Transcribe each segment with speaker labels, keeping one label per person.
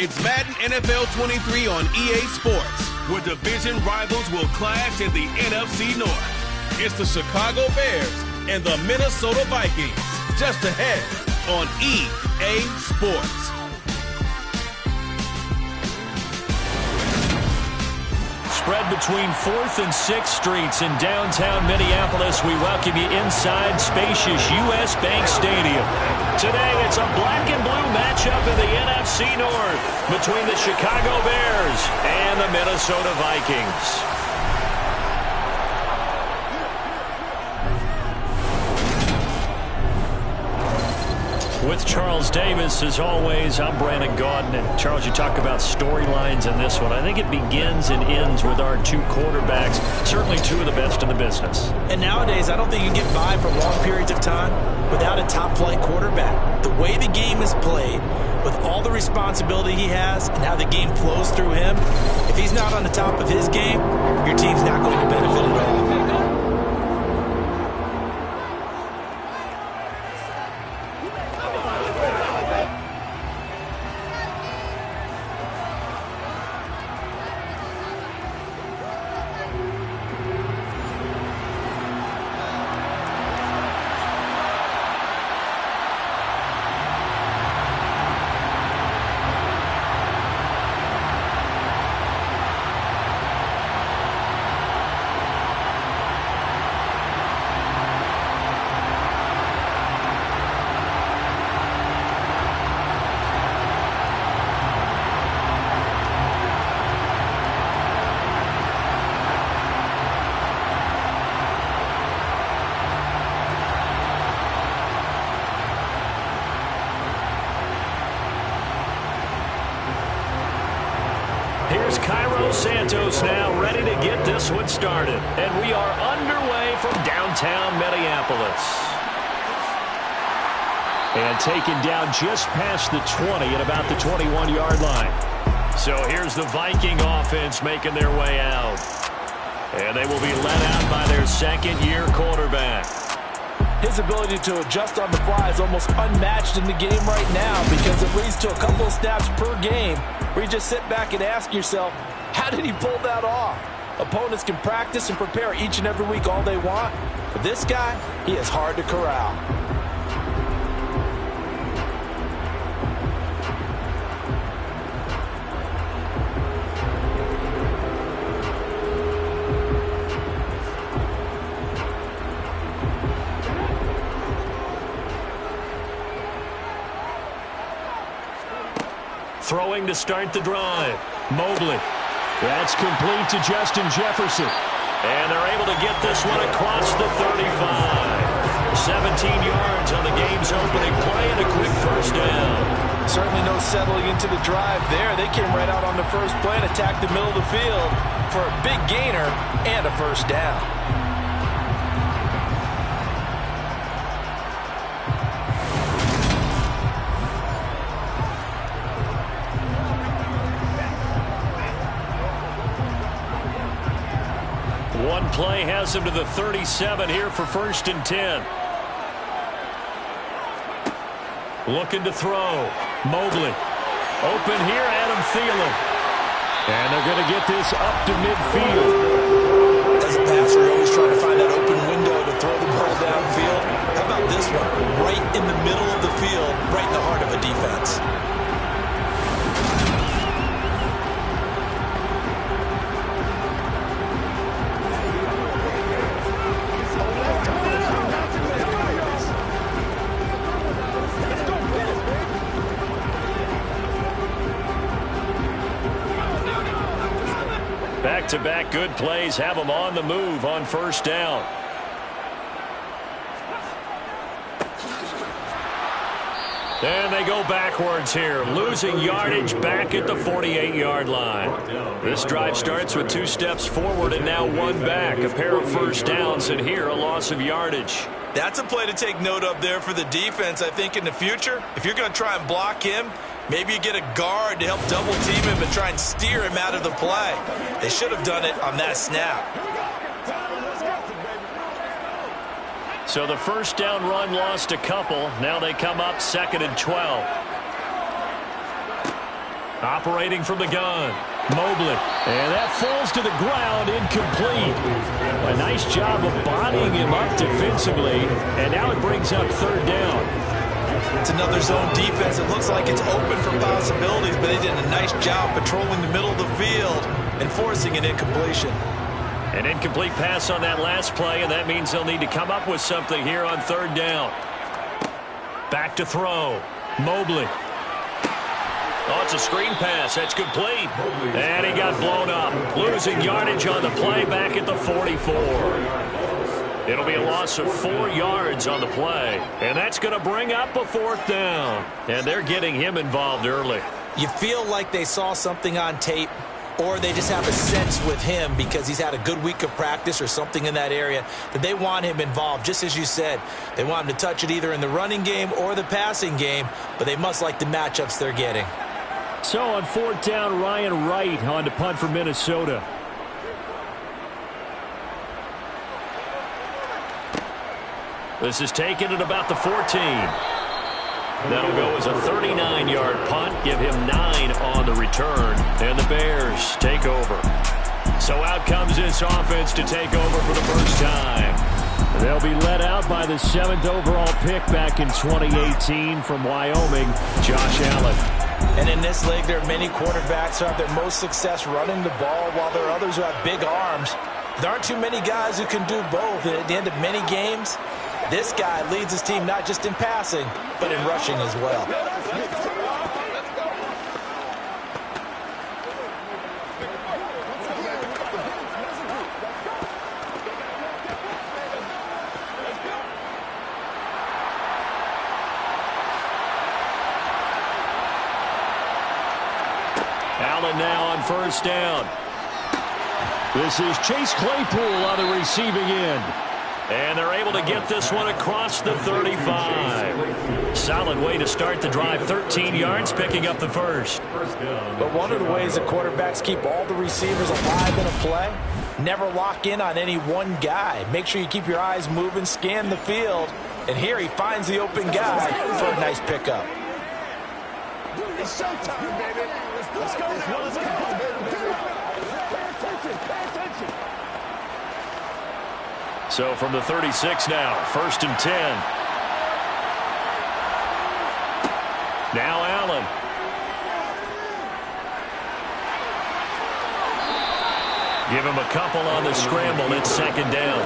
Speaker 1: It's Madden NFL 23 on EA Sports, where division rivals will clash in the NFC North. It's the Chicago Bears and the Minnesota Vikings, just ahead on EA Sports.
Speaker 2: Spread between 4th and 6th Streets in downtown Minneapolis. We welcome you inside spacious U.S. Bank Stadium. Today, it's a black and blue matchup in the NFC North between the Chicago Bears and the Minnesota Vikings. With Charles Davis, as always, I'm Brandon Gaudin. And Charles, you talk about storylines in this one. I think it begins and ends with our two quarterbacks, certainly two of the best in the business.
Speaker 3: And nowadays, I don't think you can get by for long periods of time without a top-flight quarterback. The way the game is played, with all the responsibility he has and how the game flows through him, if he's not on the top of his game, your team's not going to benefit at all.
Speaker 2: Here's Cairo Santos now ready to get this one started. And we are underway from downtown Minneapolis. And taken down just past the 20 at about the 21-yard line. So here's the Viking offense making their way out. And they will be led out by their second-year quarterback.
Speaker 3: His ability to adjust on the fly is almost unmatched in the game right now because it leads to a couple of snaps per game where you just sit back and ask yourself, how did he pull that off? Opponents can practice and prepare each and every week all they want, but this guy, he is hard to corral.
Speaker 2: Throwing to start the drive. Mobley. That's complete to Justin Jefferson. And they're able to get this one across the 35. 17 yards on the game's opening play and a quick first down.
Speaker 3: Certainly no settling into the drive there. They came right out on the first play and attacked the middle of the field for a big gainer and a first down.
Speaker 2: One play has him to the 37 here for 1st and 10. Looking to throw. Mobley. Open here, Adam Thielen. And they're going to get this up to midfield.
Speaker 3: As a passer, you're always trying to find that open window to throw the ball downfield. How about this one? Right in the middle of the field, right in the heart of a defense.
Speaker 2: Back-to-back good plays have them on the move on first down. And they go backwards here, losing yardage back at the 48-yard line. This drive starts with 2 steps forward and now 1 back. A pair of first downs, and here a loss of yardage.
Speaker 3: That's a play to take note of there for the defense, I think, in the future. If you're going to try and block him, maybe you get a guard to help double team him and try and steer him out of the play. They should have done it on that snap.
Speaker 2: So the first down run lost a couple. Now they come up 2nd and 12. Operating from the gun, Mobley. And that falls to the ground, incomplete. A nice job of bodying him up defensively, and now it brings up third down.
Speaker 3: It's another zone defense. It looks like it's open for possibilities, but they did a nice job patrolling the middle of the field and forcing an incompletion.
Speaker 2: An incomplete pass on that last play, and that means they'll need to come up with something here on third down. Back to throw, Mobley. Oh, it's a screen pass. That's complete. And he got blown up. Losing yardage on the play back at the 44. It'll be a loss of 4 yards on the play. And that's going to bring up a fourth down. And they're getting him involved early.
Speaker 3: You feel like they saw something on tape, or they just have a sense with him because he's had a good week of practice or something in that area that they want him involved. Just as you said, they want him to touch it either in the running game or the passing game, but they must like the matchups they're getting.
Speaker 2: So on fourth down, Ryan Wright on to punt for Minnesota. This is taken at about the 14. That'll go as a 39-yard punt. Give him 9 on the return. And the Bears take over. So out comes this offense to take over for the first time. They'll be led out by the 7th overall pick back in 2018 from Wyoming, Josh Allen.
Speaker 3: And in this league, there are many quarterbacks who have their most success running the ball, while there are others who have big arms. There aren't too many guys who can do both. And at the end of many games, this guy leads his team not just in passing, but in rushing as well.
Speaker 2: Allen now on first down. This is Chase Claypool on the receiving end. And they're able to get this one across the 35. Solid way to start the drive. 13 yards, picking up the first.
Speaker 3: But one of the ways that quarterbacks keep all the receivers alive in a play, never lock in on any one guy. Make sure you keep your eyes moving, scan the field. And here he finds the open guy for a nice pickup.
Speaker 4: It's showtime, baby. Let's go now. Let's go. Pay attention.
Speaker 2: So from the 36 now, 1st and 10. Now Allen. Give him a couple on the scramble. It's 2nd down.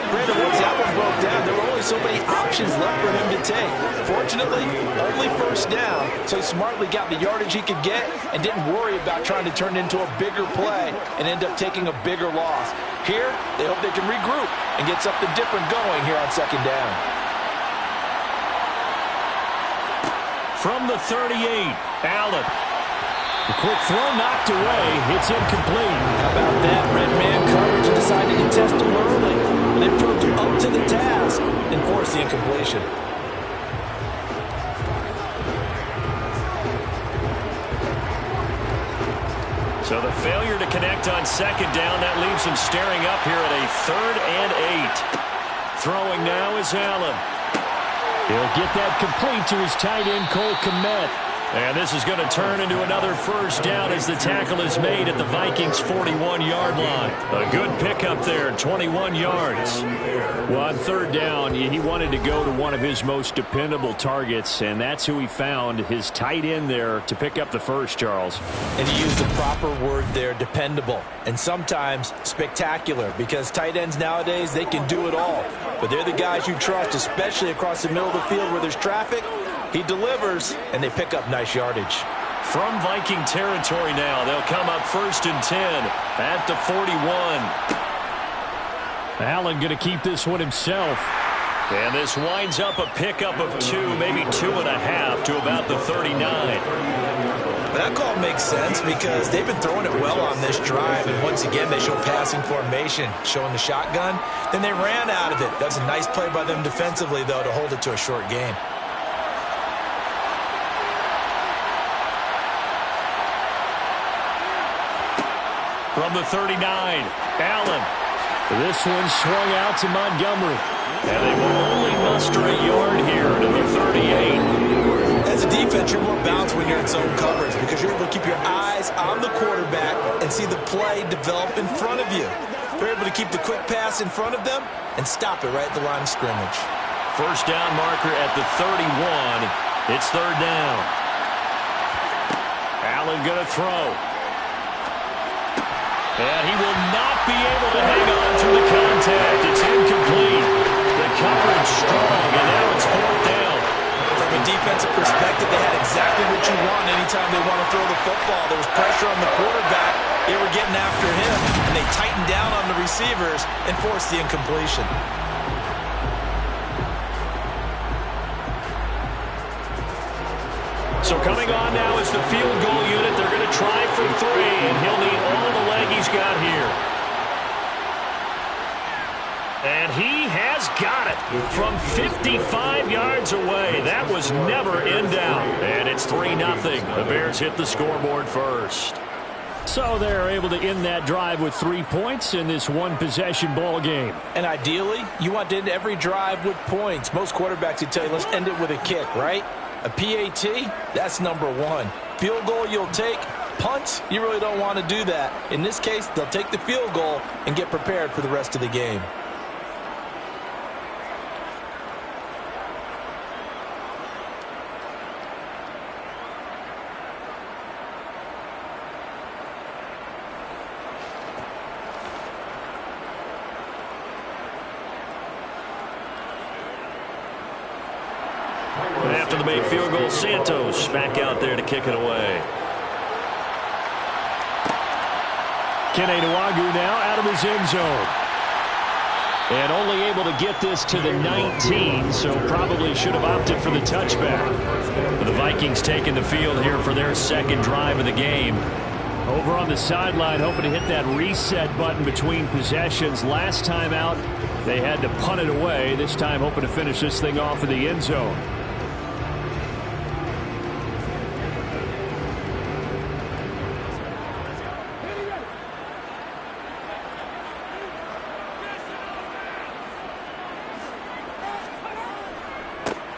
Speaker 3: Brandon, once that one broke down, there were only so many options left for him to take. Fortunately, only 1st down, so he smartly got the yardage he could get and didn't worry about trying to turn it into a bigger play and end up taking a bigger loss. Here, they hope they can regroup and get something different going here on 2nd down.
Speaker 2: From the 38, Allen. The quick throw knocked away. It's incomplete.
Speaker 3: How about that? Red man coverage and decided to test him early. And it proved up to the task and forced the incompletion.
Speaker 2: So the failure to connect on 2nd down, that leaves him staring up here at a 3rd and 8. Throwing now is Allen. He'll get that complete to his tight end, Cole Kmet. And this is going to turn into another 1st down as the tackle is made at the Vikings' 41-yard line. A good pickup there, 21 yards. Well, on 3rd down, he wanted to go to one of his most dependable targets, and that's who he found, his tight end there, to pick up the first, Charles.
Speaker 3: And he used the proper word there, dependable, and sometimes spectacular, because tight ends nowadays, they can do it all. But they're the guys you trust, especially across the middle of the field where there's traffic. He delivers, and they pick up nice yardage.
Speaker 2: From Viking territory now, they'll come up 1st and 10 at the 41. Allen going to keep this one himself. And this winds up a pickup of 2, maybe 2.5 to about the 39.
Speaker 3: That call makes sense because they've been throwing it well on this drive, and once again they show passing formation, showing the shotgun. Then they ran out of it. That's a nice play by them defensively, though, to hold it to a short gain.
Speaker 2: From the 39, Allen. This one swung out to Montgomery. And they will only muster a yard here to the 38.
Speaker 3: As a defense, you're more balanced when you're in zone coverage because you're able to keep your eyes on the quarterback and see the play develop in front of you. They're able to keep the quick pass in front of them and stop it right at the line of scrimmage.
Speaker 2: First down marker at the 31. It's third down. Allen going to throw. And he will not be able to hang on through the contact. It's incomplete. The coverage strong, and now it's fourth down.
Speaker 3: From a defensive perspective, they had exactly what you want anytime they want to throw the football. There was pressure on the quarterback. They were getting after him, and they tightened down on the receivers and forced the incompletion.
Speaker 2: So coming on now is the field goal unit. They're going to try for three, and he'll need all the leg he's got here. And he has got it from 55 yards away. That was never in doubt. And it's 3-0. The Bears hit the scoreboard first. So they're able to end that drive with 3 points in this one-possession ball game.
Speaker 3: And ideally, you want to end every drive with points. Most quarterbacks would tell you, let's end it with a kick, right? A PAT, that's number one. Field goal you'll take. Punts, you really don't want to do that. In this case, they'll take the field goal and get prepared for the rest of the game.
Speaker 2: After the made field goal, Santos back out there to kick it away. Kene Nwangwu now out of his end zone. And only able to get this to the 19, so probably should have opted for the touchback. But the Vikings taking the field here for their second drive of the game. Over on the sideline, hoping to hit that reset button between possessions. Last time out, they had to punt it away. This time hoping to finish this thing off in the end zone.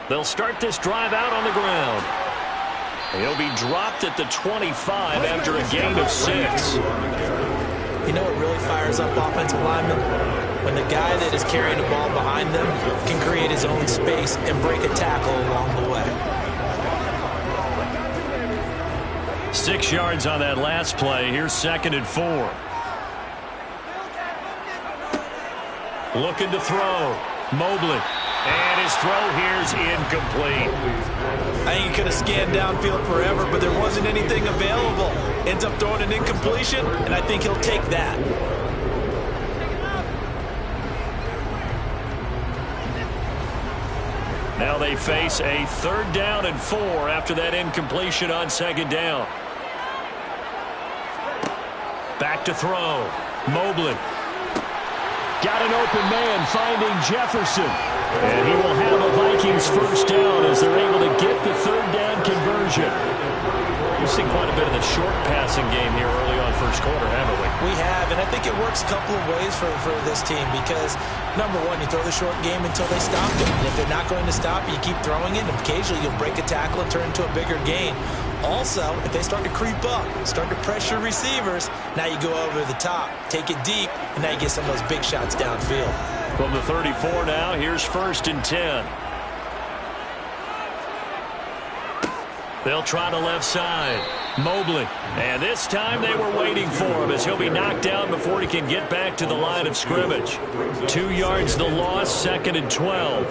Speaker 2: They'll start this drive out on the ground. He'll be dropped at the 25 after a gain of 6.
Speaker 3: You know what really fires up offensive linemen? When the guy that is carrying the ball behind them can create his own space and break a tackle along the way.
Speaker 2: 6 yards on that last play. Here's 2nd and 4. Looking to throw. Mobley. And his throw here's incomplete.
Speaker 3: I think he could have scanned downfield forever, but there wasn't anything available. Ends up throwing an incompletion, and I think he'll take that.
Speaker 2: Now they face a 3rd down and 4 after that incompletion on 2nd down. Back to throw. Mobley. Got an open man finding Jefferson. And he will have a Vikings first down as they're able to get the 3rd down conversion. We've seen quite a bit of the short passing game here early on first quarter, haven't we?
Speaker 3: We have, and I think it works a couple of ways for this team because, number one, you throw the short game until they stop it. And if they're not going to stop you, you keep throwing it, and occasionally you'll break a tackle and turn into a bigger gain. Also, if they start to creep up, start to pressure receivers, now you go over the top, take it deep, and now you get some of those big shots downfield.
Speaker 2: From the 34 now, here's 1st and 10. They'll try to left side. Mobley. And this time they were waiting for him as he'll be knocked down before he can get back to the line of scrimmage. 2 yards the loss, 2nd and 12.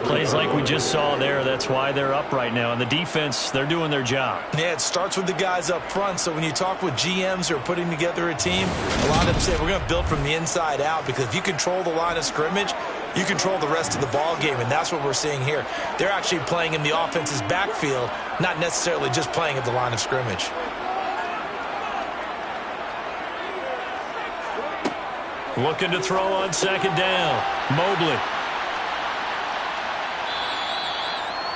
Speaker 2: Plays like we just saw there. That's why they're up right now. And the defense, they're doing their job.
Speaker 3: Yeah, it starts with the guys up front. So when you talk with GMs who are putting together a team, a lot of them say we're going to build from the inside out because if you control the line of scrimmage, you control the rest of the ball game, and that's what we're seeing here. They're actually playing in the offense's backfield, not necessarily just playing at the line of scrimmage.
Speaker 2: Looking to throw on 2nd down. Mobley.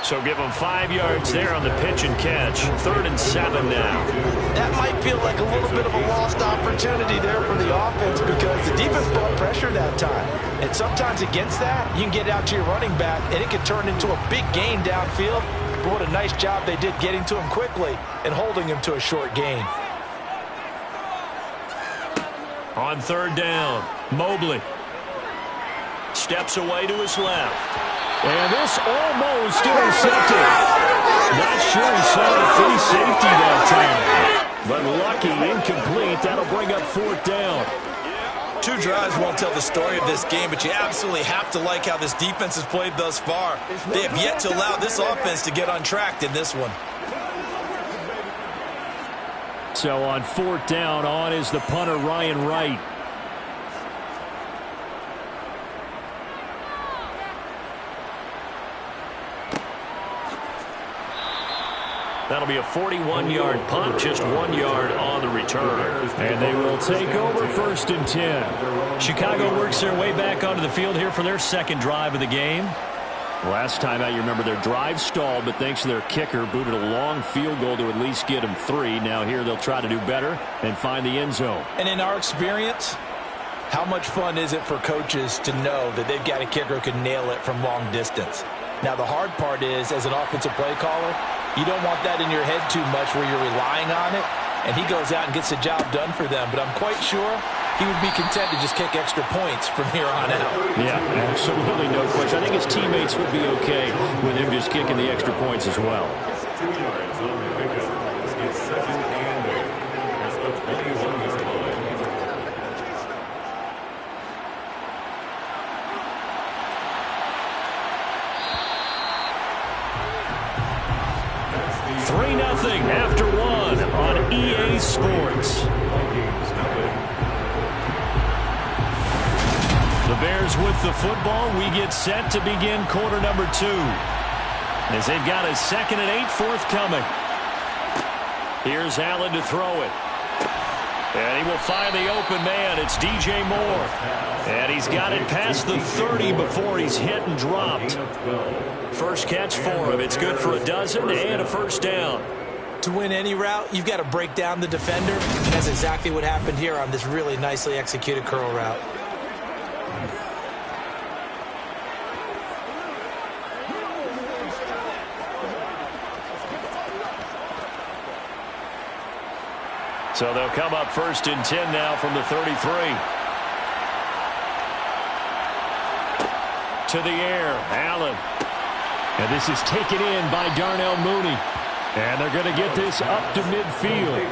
Speaker 2: So give them 5 yards there on the pitch and catch. 3rd and 7 now.
Speaker 3: That might feel like a little bit of a lost opportunity there for the offense because the defense brought pressure that time. And sometimes against that, you can get out to your running back, and it can turn into a big gain downfield. But what a nice job they did getting to him quickly and holding him to a short gain.
Speaker 2: On third down, Mobley steps away to his left. And this almost intercepted. Not sure he saw the free safety that time. But lucky, incomplete. That'll bring up fourth down.
Speaker 3: Two drives won't tell the story of this game, but you absolutely have to like how this defense has played thus far. They have yet to allow this offense to get untracked in this one.
Speaker 2: So on fourth down, on is the punter, Ryan Wright. That'll be a 41-yard punt, just 1 yard on the return. And they will take over first and 10. Chicago works their way back onto the field here for their second drive of the game. Last time out, you remember their drive stalled, but thanks to their kicker, booted a long field goal to at least get them 3. Now here they'll try to do better and find the end zone.
Speaker 3: And in our experience, how much fun is it for coaches to know that they've got a kicker who can nail it from long distance? Now the hard part is, as an offensive play caller, you don't want that in your head too much where you're relying on it, and he goes out and gets the job done for them. But I'm quite sure he would be content to just kick extra points from here on out.
Speaker 2: Yeah, absolutely no question. I think his teammates would be okay with him just kicking the extra points as well. 3-0 after 1 on EA Sports. The Bears with the football. We get set to begin quarter number 2. As they've got a 2nd and 8 forthcoming. Here's Allen to throw it. And he will find the open man. It's DJ Moore. And he's got it past the 30 before he's hit and dropped. First catch for him. It's good for a dozen and a first down.
Speaker 3: To win any route, you've got to break down the defender. And that's exactly what happened here on this really nicely executed curl route.
Speaker 2: So they'll come up 1st and 10 now from the 33. To the air, Allen. And this is taken in by Darnell Mooney. And they're going to get this up to midfield.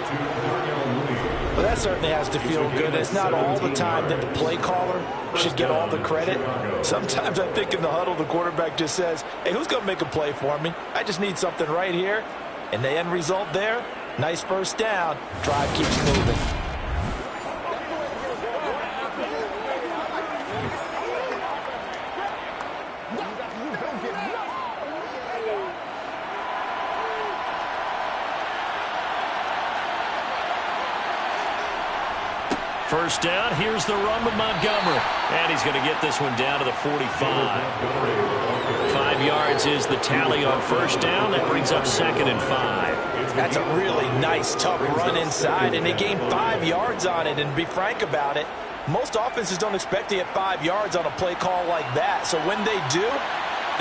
Speaker 3: Well, that certainly has to feel good. It's not all the time that the play caller should get all the credit. Sometimes I think in the huddle, the quarterback just says, hey, who's going to make a play for me? I just need something right here. And the end result there, nice first down. Drive keeps moving.
Speaker 2: First down, here's the run with Montgomery. And he's going to get this one down to the 45. 5 yards is the tally on first down. That brings up 2nd and 5.
Speaker 3: That's a really nice, tough run inside, and they gained 5 yards on it. And to be frank about it, most offenses don't expect to get 5 yards on a play call like that. So when they do,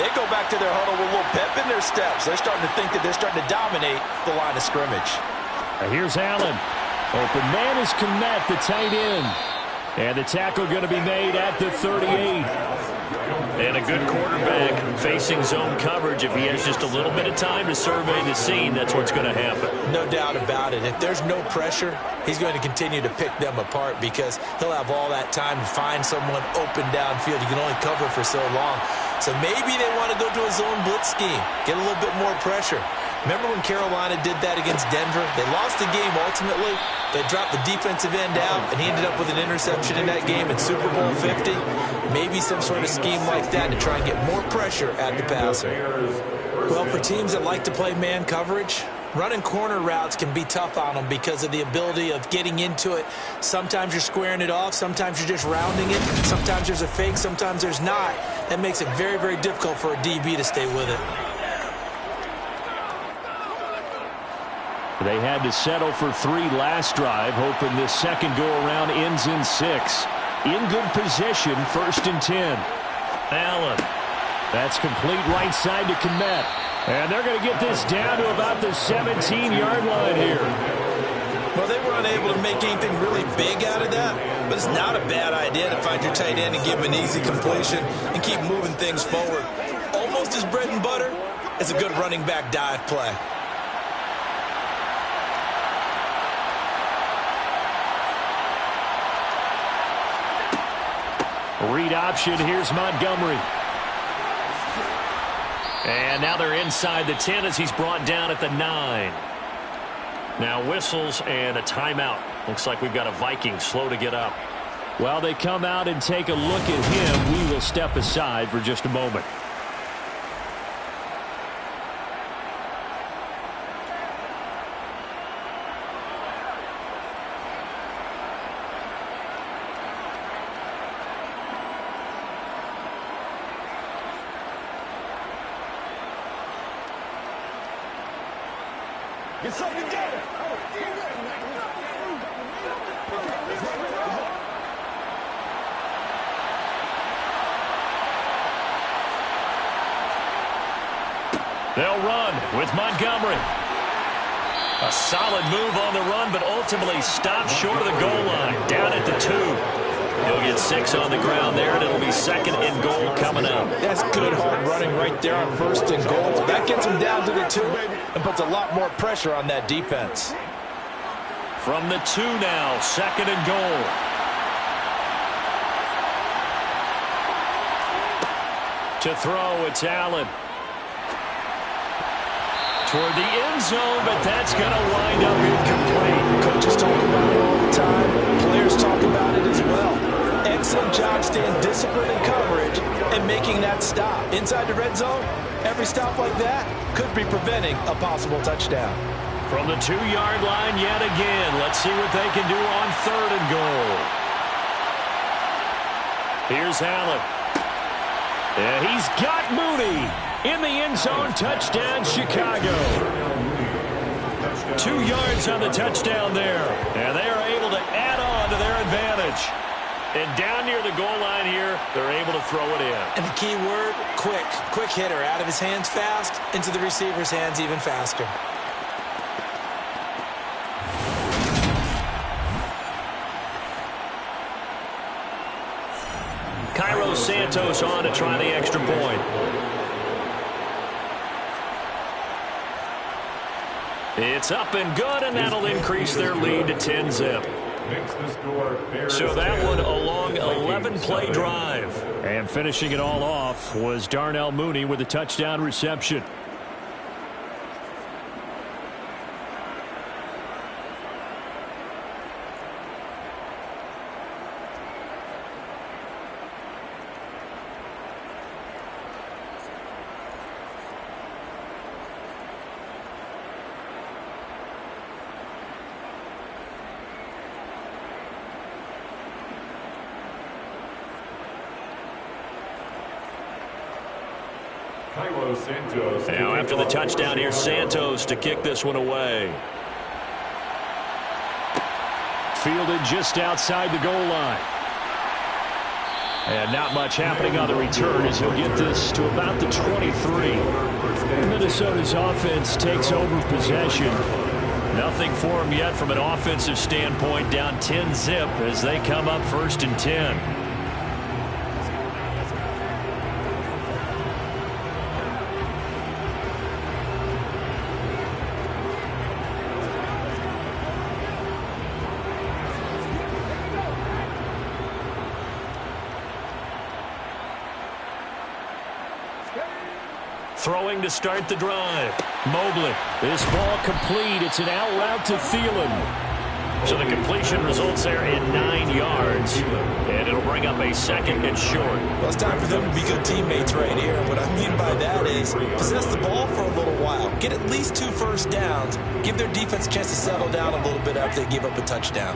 Speaker 3: they go back to their huddle with a little pep in their steps. They're starting to think that they're starting to dominate the line of scrimmage.
Speaker 2: And here's Allen. Open man is Kmet, the tight end. And the tackle going to be made at the 38. And a good quarterback facing zone coverage. If he has just a little bit of time to survey the scene, that's what's going to happen.
Speaker 3: No doubt about it. If there's no pressure, he's going to continue to pick them apart because he'll have all that time to find someone open downfield. You can only cover for so long. So maybe they want to go to a zone blitz scheme, get a little bit more pressure. Remember when Carolina did that against Denver? They lost the game ultimately. They dropped the defensive end out, and he ended up with an interception in that game in Super Bowl 50. Maybe some sort of scheme like that to try and get more pressure at the passer. Well, for teams that like to play man coverage, running corner routes can be tough on them because of the ability of getting into it. Sometimes you're squaring it off. Sometimes you're just rounding it. Sometimes there's a fake. Sometimes there's not. That makes it very, very difficult for a DB to stay with it.
Speaker 2: They had to settle for 3 last drive, hoping this second go-around ends in 6. In good position, 1st and 10. Allen. That's complete right side to Kmet. And they're going to get this down to about the 17-yard line here.
Speaker 3: Well, they were unable to make anything really big out of that, but it's not a bad idea to find your tight end and give him an easy completion and keep moving things forward. Almost his bread and butter is a good running back dive play.
Speaker 2: Read option, here's Montgomery. And now they're inside the 10 as he's brought down at the 9. Now whistles and a timeout. Looks like we've got a Viking slow to get up. While they come out and take a look at him, we will step aside for just a moment.
Speaker 4: Get something together.
Speaker 2: They'll run with Montgomery. A solid move on the run, but ultimately stopped short of the goal line. Down at the 2. He'll get 6 on the ground there, and it'll be 2nd and goal coming up.
Speaker 3: That's good hard running right there on 1st and goal. That gets him down to the 2 and puts a lot more pressure on that defense.
Speaker 2: From the 2 now, 2nd and goal. To throw, it's Allen. Toward the end zone, but that's going to wind up incomplete.
Speaker 3: Coaches talk about it all the time. Players talk about it as well. Excellent job staying disciplined in coverage and making that stop. Inside the red zone, every stop like that could be preventing a possible touchdown.
Speaker 2: From the 2-yard line yet again. Let's see what they can do on 3rd and goal. Here's Allen. Yeah, he's got Mooney in the end zone. Touchdown, Chicago. 2 yards on the touchdown there. And they are able to add on to their advantage. And down near the goal line here, they're able to throw it in.
Speaker 3: And the key word, quick. Quick hitter. Out of his hands fast, into the receiver's hands even faster.
Speaker 2: Cairo Santos on to try the extra point. It's up and good, and that'll increase their lead to 10-zip. So that one a long 11-play drive. And finishing it all off was Darnell Mooney with a touchdown reception. Now after the touchdown, here's Santos to kick this one away. Fielded just outside the goal line. And not much happening on the return as he'll get this to about the 23. Minnesota's offense takes over possession. Nothing for him yet from an offensive standpoint, down 10-zip as they come up 1st and 10. Throwing to start the drive. Mobley. This ball complete. It's an out route to Thielen. So the completion results there in 9 yards. And it'll bring up a 2nd and short.
Speaker 3: Well, it's time for them to be good teammates right here. What I mean by that is possess the ball for a little while. Get at least 2 first downs. Give their defense a chance to settle down a little bit after they give up a touchdown.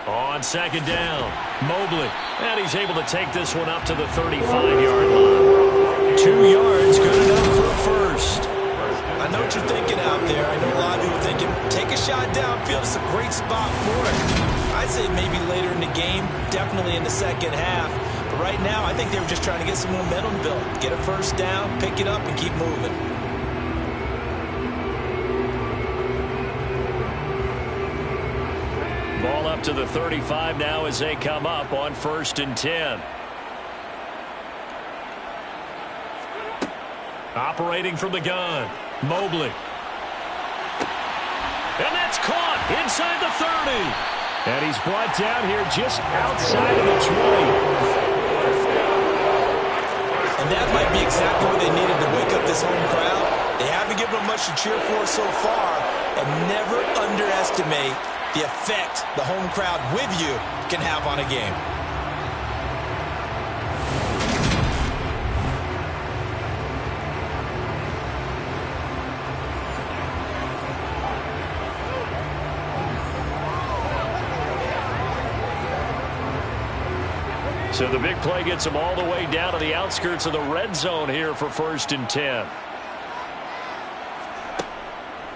Speaker 2: On 2nd down, Mobley. And he's able to take this one up to the 35-yard line. 2 yards, good enough for a first.
Speaker 3: I know what you're thinking out there. I know a lot of you are thinking, take a shot downfield. It's a great spot for it. I'd say maybe later in the game, definitely in the second half. But right now, I think they were just trying to get some momentum built. Get a first down, pick it up, and keep moving.
Speaker 2: Ball up to the 35 now as they come up on 1st and 10. Operating from the gun, Mobley. And that's caught inside the 30. And he's brought down here just outside of the 20.
Speaker 3: And that might be exactly what they needed to wake up this home crowd. They haven't given them much to cheer for so far. And never underestimate the effect the home crowd with you can have on a game.
Speaker 2: So the big play gets them all the way down to the outskirts of the red zone here for 1st and 10.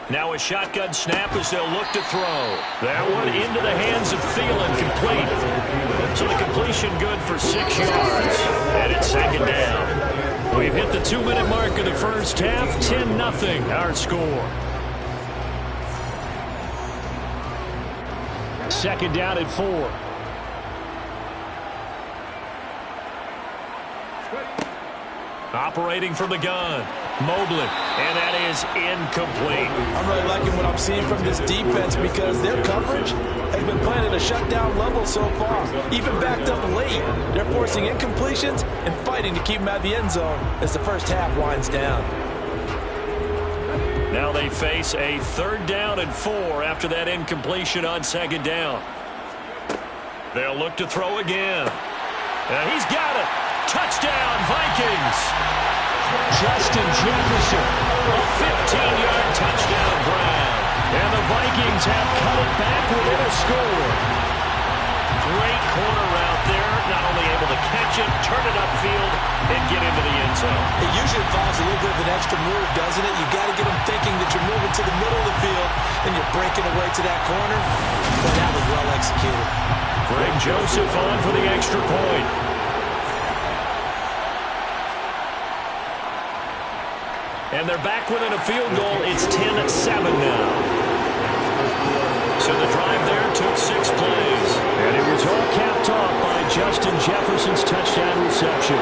Speaker 2: Now a shotgun snap as they'll look to throw. That one into the hands of Thielen, complete. So the completion good for 6 yards. And it's 2nd down. We've hit the 2-minute mark of the first half. 10-0 our score. 2nd down and 4. Operating from the gun, Mobley, and that is incomplete.
Speaker 3: I'm really liking what I'm seeing from this defense because their coverage has been playing at a shutdown level so far. Even backed up late, they're forcing incompletions and fighting to keep them out of the end zone as the first half winds down.
Speaker 2: Now they face a 3rd down and 4 after that incompletion on 2nd down. They'll look to throw again. He's got it. Touchdown, Vikings. Justin Jefferson, a 15-yard touchdown grab. And the Vikings have cut it back within a score. Great corner route there. Not only able to catch it, turn it upfield, and get into the end zone.
Speaker 3: It usually involves a little bit of an extra move, doesn't it? You've got to get them thinking that you're moving to the middle of the field, and you're breaking away to that corner. But that was well executed.
Speaker 2: Greg Joseph on for the extra point. And they're back within a field goal. It's 10-7 now. So the drive there took 6 plays. And it was all capped off by Justin Jefferson's touchdown reception.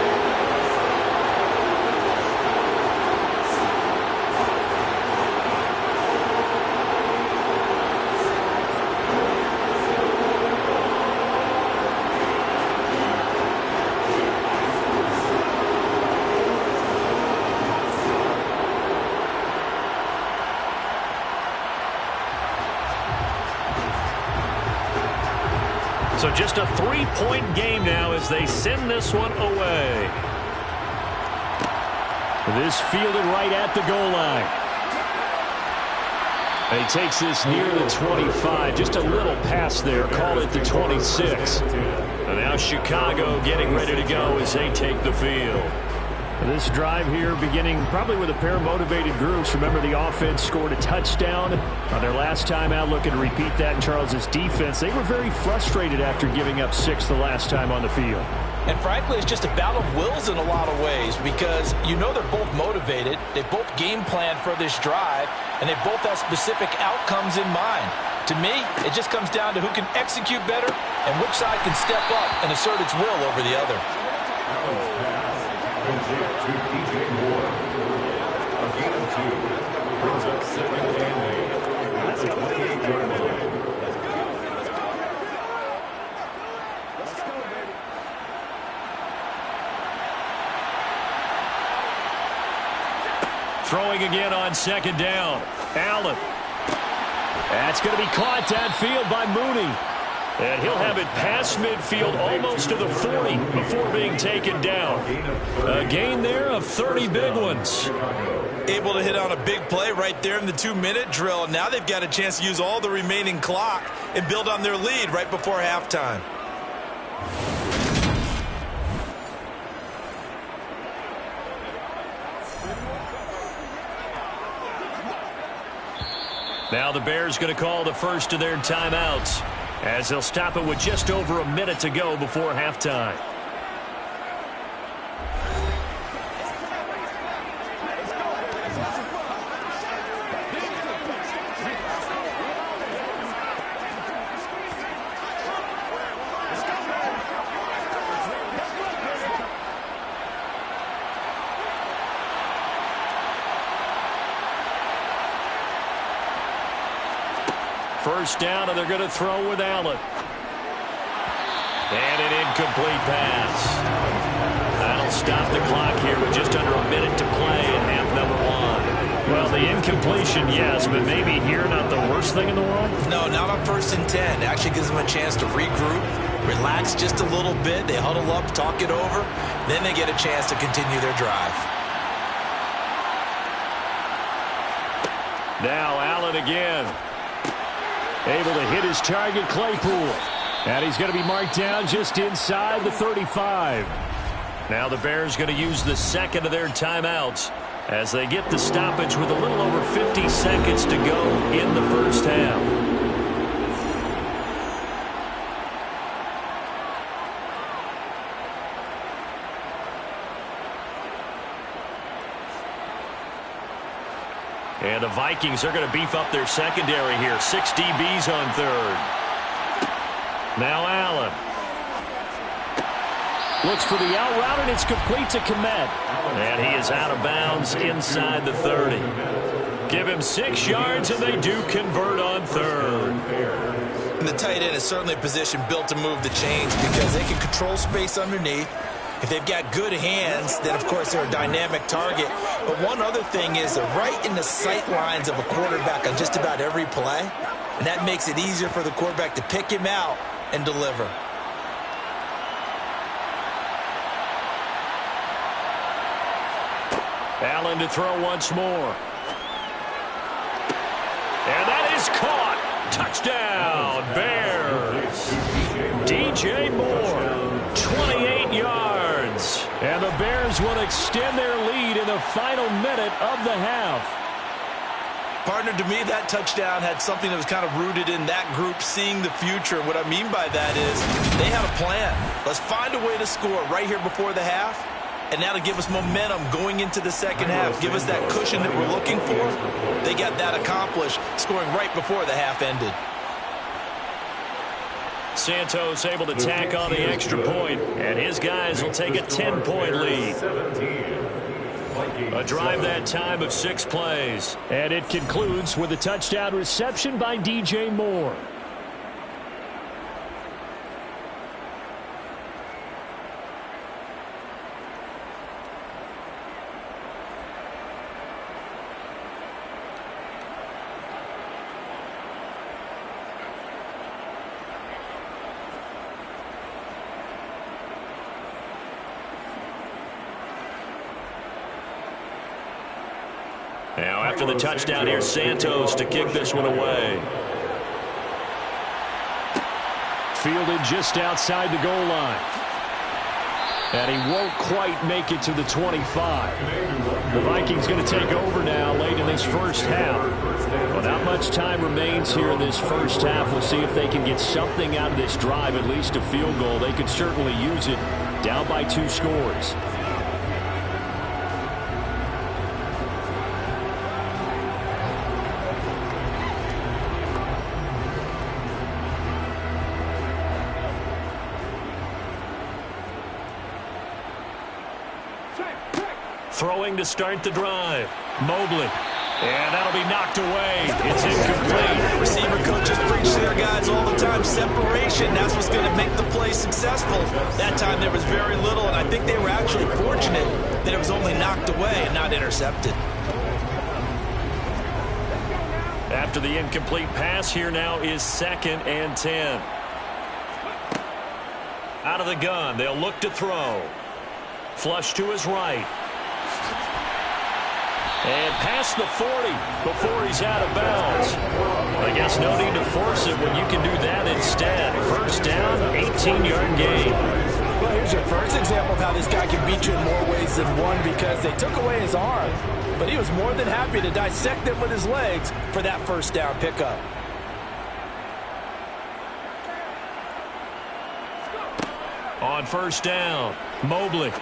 Speaker 2: So just a 3-point game now as they send this one away. This fielded right at the goal line. And he takes this near the 25. Just a little pass there. Call it the 26. And now Chicago getting ready to go as they take the field. This drive here beginning probably with a pair of motivated groups. Remember, the offense scored a touchdown on their last time out, looking to repeat that in Charles's defense. They were very frustrated after giving up 6 the last time on the field.
Speaker 3: And frankly, it's just a battle of wills in a lot of ways because you know they're both motivated. They both game plan for this drive, and they both have specific outcomes in mind. To me, it just comes down to who can execute better and which side can step up and assert its will over the other.
Speaker 2: Throwing again on 2nd down. Allen. That's going to be caught downfield by Mooney. And he'll have it past midfield almost to the 40 before being taken down. A gain there of 30 big ones.
Speaker 3: Able to hit on a big play right there in the 2-minute drill. And now they've got a chance to use all the remaining clock and build on their lead right before halftime.
Speaker 2: Now the Bears going to call the first of their timeouts as they'll stop it with just over a minute to go before halftime. first down, and they're going to throw with Allen. And an incomplete pass. That'll stop the clock here with just under a minute to play in half number 1. Well, the incompletion, yes, but maybe here not the worst thing in the world?
Speaker 3: No, not on 1st and 10. It actually gives them a chance to regroup, relax just a little bit. They huddle up, talk it over. Then they get a chance to continue their drive.
Speaker 2: Now Allen again. Able to hit his target, Claypool. And he's going to be marked down just inside the 35. Now the Bears going to use the second of their timeouts as they get the stoppage with a little over 50 seconds to go in the first half. And the Vikings are going to beef up their secondary here. 6 DBs on third. Now Allen. Looks for the out route, and it's complete to Kmet. And he is out of bounds inside the 30. Give him 6 yards, and they do convert on third.
Speaker 3: And the tight end is certainly a position built to move the chains because they can control space underneath. If they've got good hands, then, of course, they're a dynamic target. But one other thing is they're right in the sight lines of a quarterback on just about every play. And that makes it easier for the quarterback to pick him out and deliver.
Speaker 2: Allen to throw once more. And that is caught. Touchdown, Bears. DJ Moore, 28 yards. And the Bears will extend their lead in the final minute of the half.
Speaker 3: Partner, to me, that touchdown had something that was kind of rooted in that group seeing the future. What I mean by that is they had a plan. Let's find a way to score right here before the half, and that'll give us momentum going into the second half. Give us that cushion that we're looking for. They got that accomplished, scoring right before the half ended.
Speaker 2: Santos able to tack on the extra point, and his guys will take a 10-point lead. A drive that time of 6 plays. And it concludes with a touchdown reception by DJ Moore. Now after the touchdown, here's Santos to kick this one away. Fielded just outside the goal line. And he won't quite make it to the 25. The Vikings going to take over now late in this first half. Well, not much time remains here in this first half. We'll see if they can get something out of this drive, at least a field goal. They could certainly use it, down by 2 scores. Throwing to start the drive. Mobley. And that'll be knocked away. It's incomplete.
Speaker 3: Receiver coaches preach to their guys all the time. Separation, that's what's going to make the play successful. That time there was very little, and I think they were actually fortunate that it was only knocked away and not intercepted.
Speaker 2: After the incomplete pass, here now is 2nd and 10. Out of the gun, they'll look to throw. Flush to his right. And past the 40 before he's out of bounds. I guess no need to force it when you can do that instead. First down, 18-yard gain.
Speaker 3: Well, here's your first example of how this guy can beat you in more ways than one because they took away his arm. But he was more than happy to dissect them with his legs for that first down pickup.
Speaker 2: On first down, Mobley.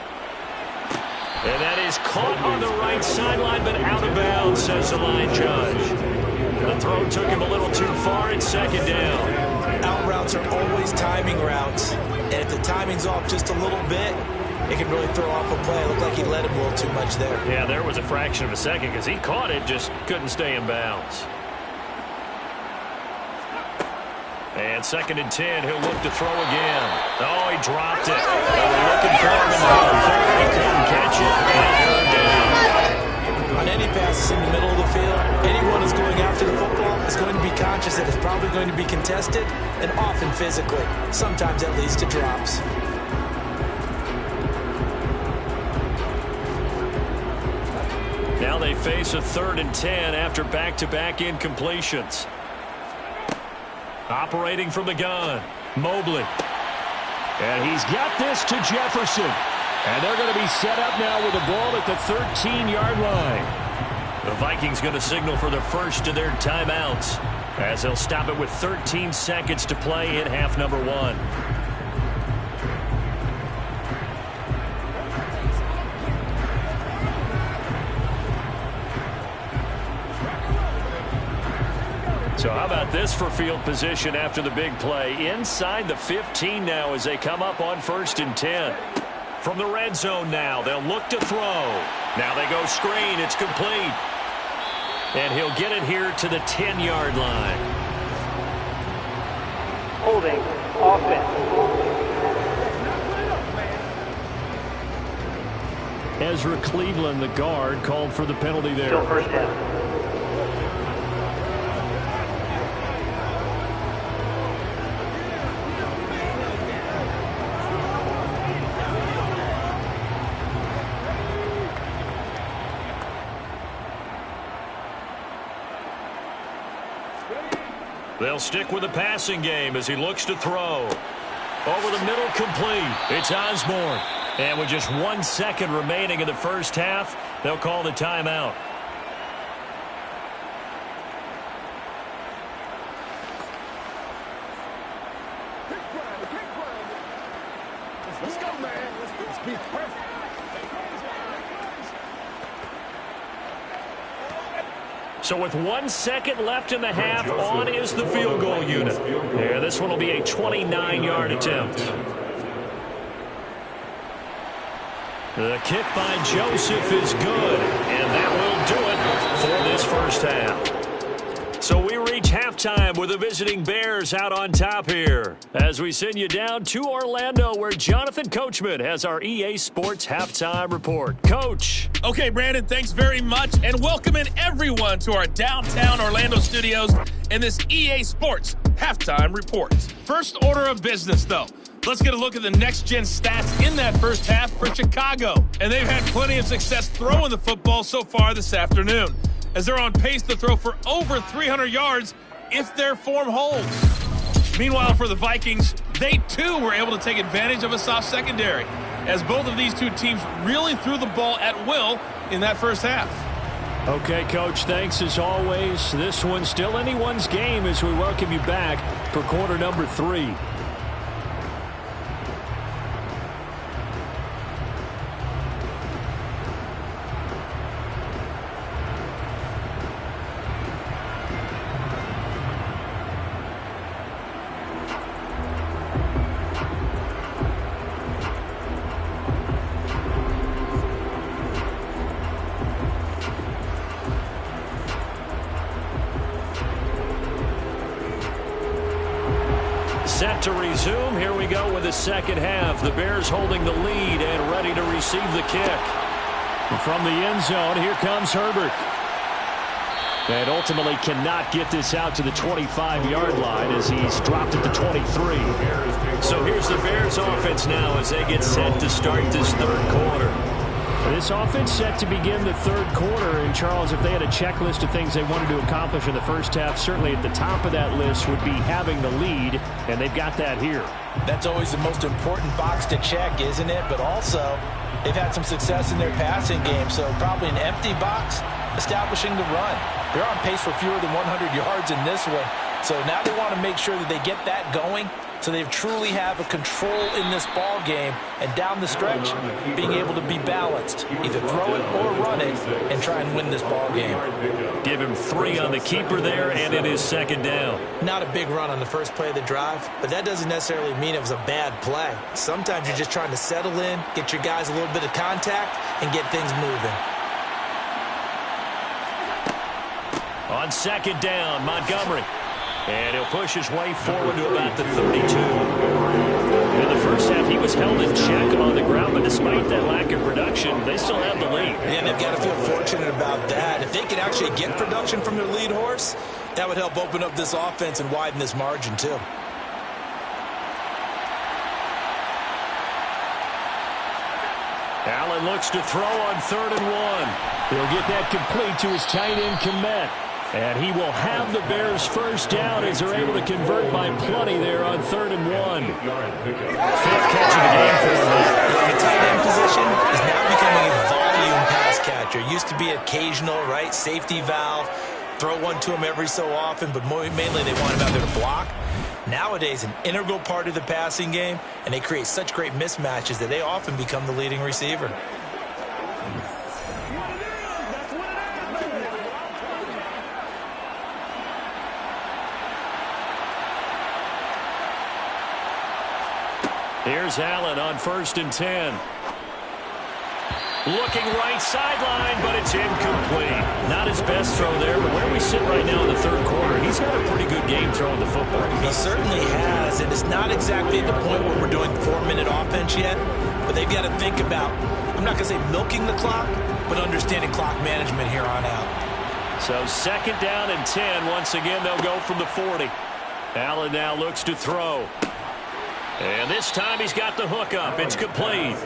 Speaker 2: And that is caught on the right sideline, but out of bounds, says the line judge. The throw took him a little too far. It's 2nd down.
Speaker 3: Out routes are always timing routes. And if the timing's off just a little bit, it can really throw off a play. It looked like he let him a little too much there.
Speaker 2: Yeah, there was a fraction of a second because he caught it, just couldn't stay in bounds. And 2nd and 10, he'll look to throw again. Oh, he dropped it. They were looking for him in the third. He couldn't catch it. And they're down.
Speaker 3: On any passes in the middle of the field, anyone who's going after the football is going to be conscious that it's probably going to be contested, and often physically. Sometimes that leads to drops.
Speaker 2: Now they face a 3rd and 10 after back-to-back incompletions. Operating from the gun, Mobley. And he's got this to Jefferson. And they're going to be set up now with the ball at the 13-yard line. The Vikings going to signal for the first of their timeouts, as they'll stop it with 13 seconds to play in half number 1. So how about this for field position after the big play? Inside the 15 now as they come up on 1st and 10. From the red zone now, they'll look to throw. Now they go screen. It's complete. And he'll get it here to the 10-yard line.
Speaker 5: Holding offense.
Speaker 2: Ezra Cleveland, the guard, called for the penalty there.
Speaker 5: Still first down.
Speaker 2: They'll stick with the passing game as he looks to throw. Over the middle, complete. It's Osborne. And with just 1 second remaining in the first half, they'll call the timeout.
Speaker 4: Let's go, man. Let's be perfect.
Speaker 2: So with 1 second left in the half, on is the field goal unit. Yeah, this one will be a 29-yard attempt. The kick by Joseph is good, and that will do it for this first half. So we reach halftime with the visiting Bears out on top here as we send you down to Orlando, where Jonathan Coachman has our EA Sports Halftime Report. Coach.
Speaker 1: Okay, Brandon, thanks very much, and welcoming everyone to our downtown Orlando studios and this EA Sports Halftime Report. First order of business, though. Let's get a look at the next-gen stats in that first half for Chicago. And they've had plenty of success throwing the football so far this afternoon, as they're on pace to throw for over 300 yards if their form holds. Meanwhile, for the Vikings, they too were able to take advantage of a soft secondary, as both of these two teams really threw the ball at will in that first half.
Speaker 2: Okay, Coach, thanks as always. This one's still anyone's game as we welcome you back for quarter number 3. Set to resume. Here we go with the second half. The Bears holding the lead and ready to receive the kick. From the end zone, here comes Herbert. And ultimately cannot get this out to the 25-yard line as he's dropped at the 23. So here's the Bears offense now as they get set to start this third quarter. This offense set to begin the third quarter. And, Charles, if they had a checklist of things they wanted to accomplish in the first half, certainly at the top of that list would be having the lead, and they've got that here.
Speaker 3: That's always the most important box to check, isn't it? But also, they've had some success in their passing game, so probably an empty box establishing the run. They're on pace for fewer than 100 yards in this one, so now they want to make sure that they get that going so they truly have a control in this ball game, and down the stretch, being able to be balanced. Either throw it or run it and try and win this ball game.
Speaker 2: Give him 3 on the keeper there, and it is second down.
Speaker 3: Not a big run on the first play of the drive, but that doesn't necessarily mean it was a bad play. Sometimes you're just trying to settle in, get your guys a little bit of contact, and get things moving.
Speaker 2: On second down, Montgomery. And he'll push his way forward to about the 32. In the first half, he was held in check on the ground, but despite that lack of production, they still have the lead.
Speaker 3: And they've got to feel fortunate about that. If they could actually get production from their lead horse, that would help open up this offense and widen this margin, too.
Speaker 2: Allen looks to throw on 3rd and 1. He'll get that complete to his tight end, Kmet. And he will have the Bears first down as they're able to convert by plenty there on 3rd and 1. 5th catch of the game for him.
Speaker 3: The tight end position is now becoming a volume pass catcher. It used to be occasional, right? Safety valve. Throw one to him every so often, but mainly they want him out there to block. Nowadays, an integral part of the passing game, and they create such great mismatches that they often become the leading receiver.
Speaker 2: Here's Allen on 1st and 10. Looking right sideline, but it's incomplete. Not his best throw there, but where we sit right now in the 3rd quarter, he's got a pretty good game throwing the football.
Speaker 3: He certainly has, and it's not exactly at the point where we're doing 4-minute offense yet, but they've got to think about, I'm not going to say milking the clock, but understanding clock management here on out.
Speaker 2: So 2nd down and 10. Once again, they'll go from the 40. Allen now looks to throw. And this time he's got the hook up. It's complete.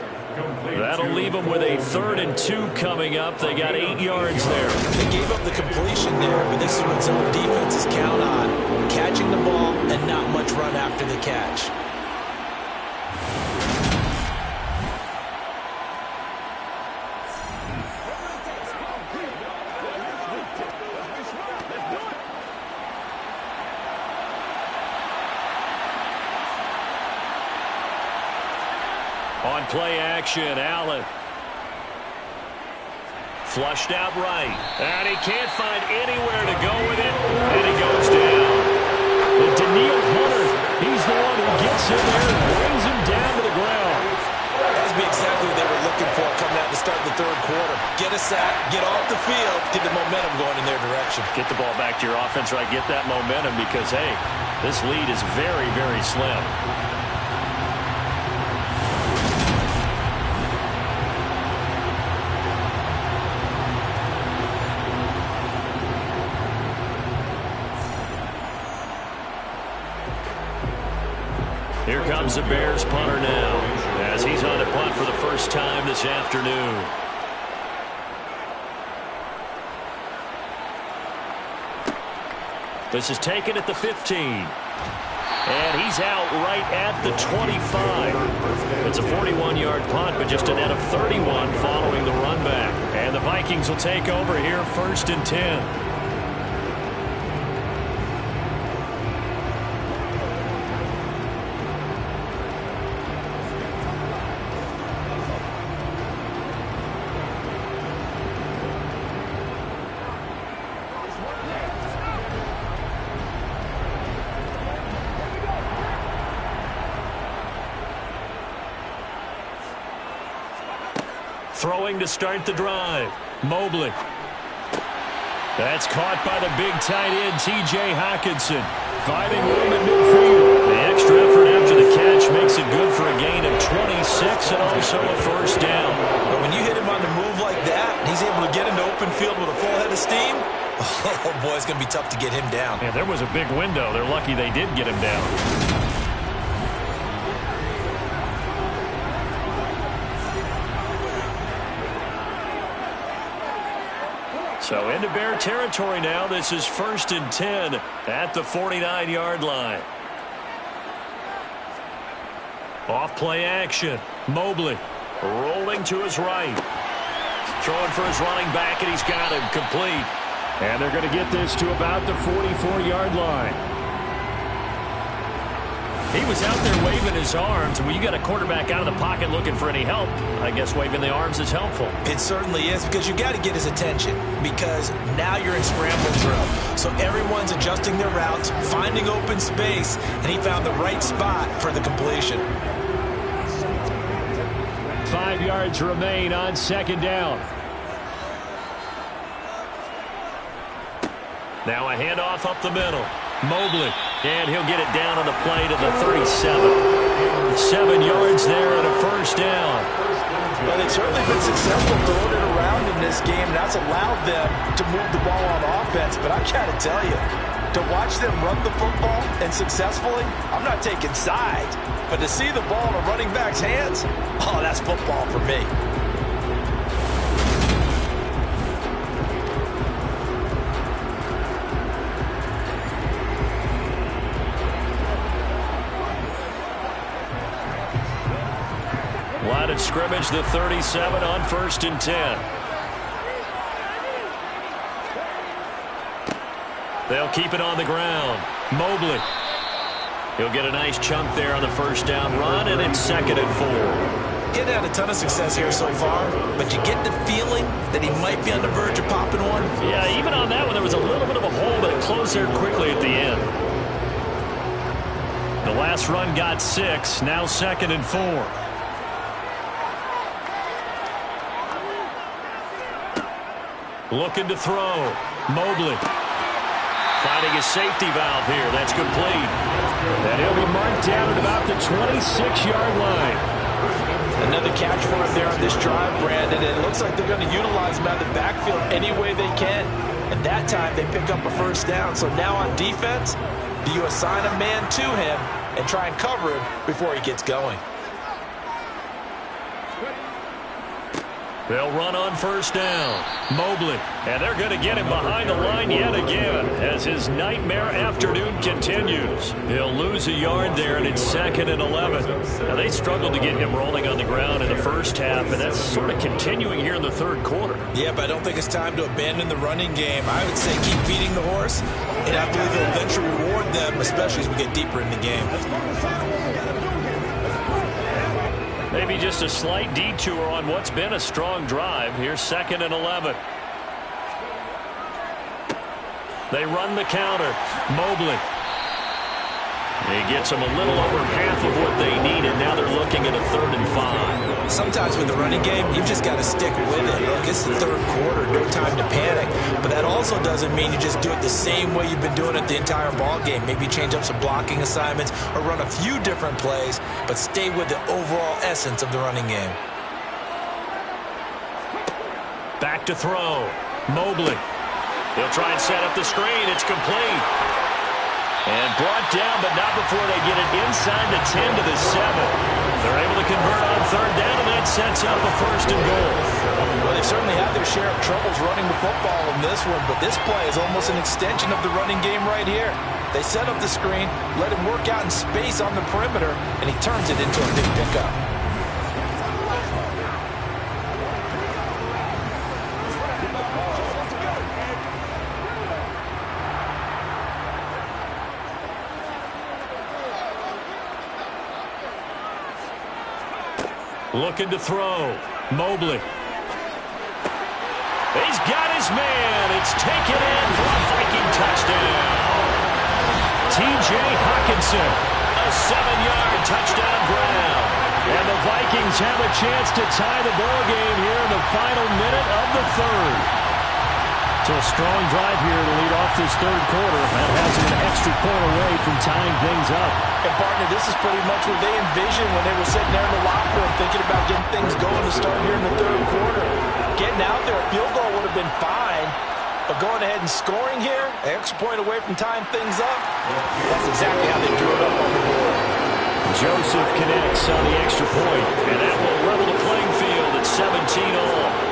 Speaker 2: That'll leave them with a 3rd and 2 coming up. They got 8 yards there.
Speaker 3: They gave up the completion there, but this is what zone defenses count on. Catching the ball and not much run after the catch.
Speaker 2: On play action, Allen. Flushed out right. And he can't find anywhere to go with it. And he goes down. But Daniil Hunter, he's the one who gets in there and brings him down to the ground.
Speaker 3: That would be exactly what they were looking for coming out to start the 3rd quarter. Get a sack, get off the field, get the momentum going in their direction.
Speaker 2: Get the ball back to your offense, right? Get that momentum because, hey, this lead is very, very slim. Here comes the Bears punter now as he's on a punt for the first time this afternoon. This is taken at the 15. And he's out right at the 25. It's a 41-yard punt, but just a net of 31 following the run back. And the Vikings will take over here 1st and 10. Throwing to start the drive. Mobley. That's caught by the big tight end, T.J. Hockenson. Finding room in midfield. The extra effort after the catch makes it good for a gain of 26 and also a first down.
Speaker 3: But when you hit him on the move like that, he's able to get into open field with a full head of steam, oh boy, it's going to be tough to get him down.
Speaker 2: Yeah, there was a big window. They're lucky they did get him down. So into Bear territory now. This is 1st and 10 at the 49-yard line. Off play action. Mobley rolling to his right. Throwing for his running back, and he's got him complete. And they're going to get this to about the 44-yard line. He was out there waving his arms. When you got a quarterback out of the pocket looking for any help, I guess waving the arms is helpful.
Speaker 3: It certainly is, because you got to get his attention, because now you're in scramble drill. So everyone's adjusting their routes, finding open space, and he found the right spot for the completion.
Speaker 2: 5 yards remain on 2nd down. Now a handoff up the middle. Mobley, and he'll get it down on the play to the 37. 7 yards there and a first down.
Speaker 3: Well, they've certainly been successful throwing it around in this game. That's allowed them to move the ball on offense. But I got to tell you, to watch them run the football and successfully, I'm not taking sides. But to see the ball in a running back's hands, oh, that's football for me.
Speaker 2: Line of scrimmage, the 37 on 1st and 10. They'll keep it on the ground. Mobley. He'll get a nice chunk there on the first down run, and it's 2nd and 4.
Speaker 3: Getting had a ton of success here so far, but you get the feeling that he might be on the verge of popping one.
Speaker 2: Yeah, even on that one, there was a little bit of a hole, but it closed there quickly at the end. The last run got 6, now 2nd and 4. Looking to throw. Mobley. Finding a safety valve here. That's complete. And he'll be marked down at about the 26-yard line.
Speaker 3: Another catch for him there on this drive, Brandon. It looks like they're going to utilize him out of the backfield any way they can. And that time they pick up a first down. So now on defense, do you assign a man to him and try and cover him before he gets going?
Speaker 2: They'll run on first down. Mobley. And they're going to get him behind the line yet again as his nightmare afternoon continues. He'll lose a yard there, and it's 2nd and 11. Now, they struggled to get him rolling on the ground in the first half, and that's sort of continuing here in the third quarter.
Speaker 3: Yeah, but I don't think it's time to abandon the running game. I would say keep feeding the horse, and I believe it'll eventually reward them, especially as we get deeper in the game.
Speaker 2: Maybe just a slight detour on what's been a strong drive. Here's 2nd and 11. They run the counter. Mobley. He gets them a little over half of what they need, and now they're looking at a 3rd and 5.
Speaker 3: Sometimes with the running game, you've just got to stick with it. Look, it's the third quarter, no time to panic. But that also doesn't mean you just do it the same way you've been doing it the entire ball game. Maybe change up some blocking assignments or run a few different plays, but stay with the overall essence of the running game.
Speaker 2: Back to throw. Mobley. He'll try and set up the screen. It's complete. And brought down, but not before they get it inside the 10 to the 7. They're able to convert on 3rd down, and that sets up a 1st and goal.
Speaker 3: Well, they certainly had their share of troubles running the football in this one, but this play is almost an extension of the running game right here. They set up the screen, let him work out in space on the perimeter, and he turns it into a big pickup.
Speaker 2: Looking to throw. Mobley. He's got his man. It's taken in for a Viking touchdown. T.J. Hawkinson. A 7-yard touchdown ground. And the Vikings have a chance to tie the ball game here in the final minute of the 3rd. So a strong drive here to lead off this 3rd quarter. That has an extra point away from tying things up.
Speaker 3: And, partner, this is pretty much what they envisioned when they were sitting there in the locker room thinking about getting things going to start here in the 3rd quarter. Getting out there, a field goal would have been fine. But going ahead and scoring here, an extra point away from tying things up, that's exactly how they drew it up on the board.
Speaker 2: Joseph connects on the extra point, and that will level the playing field at 17 all.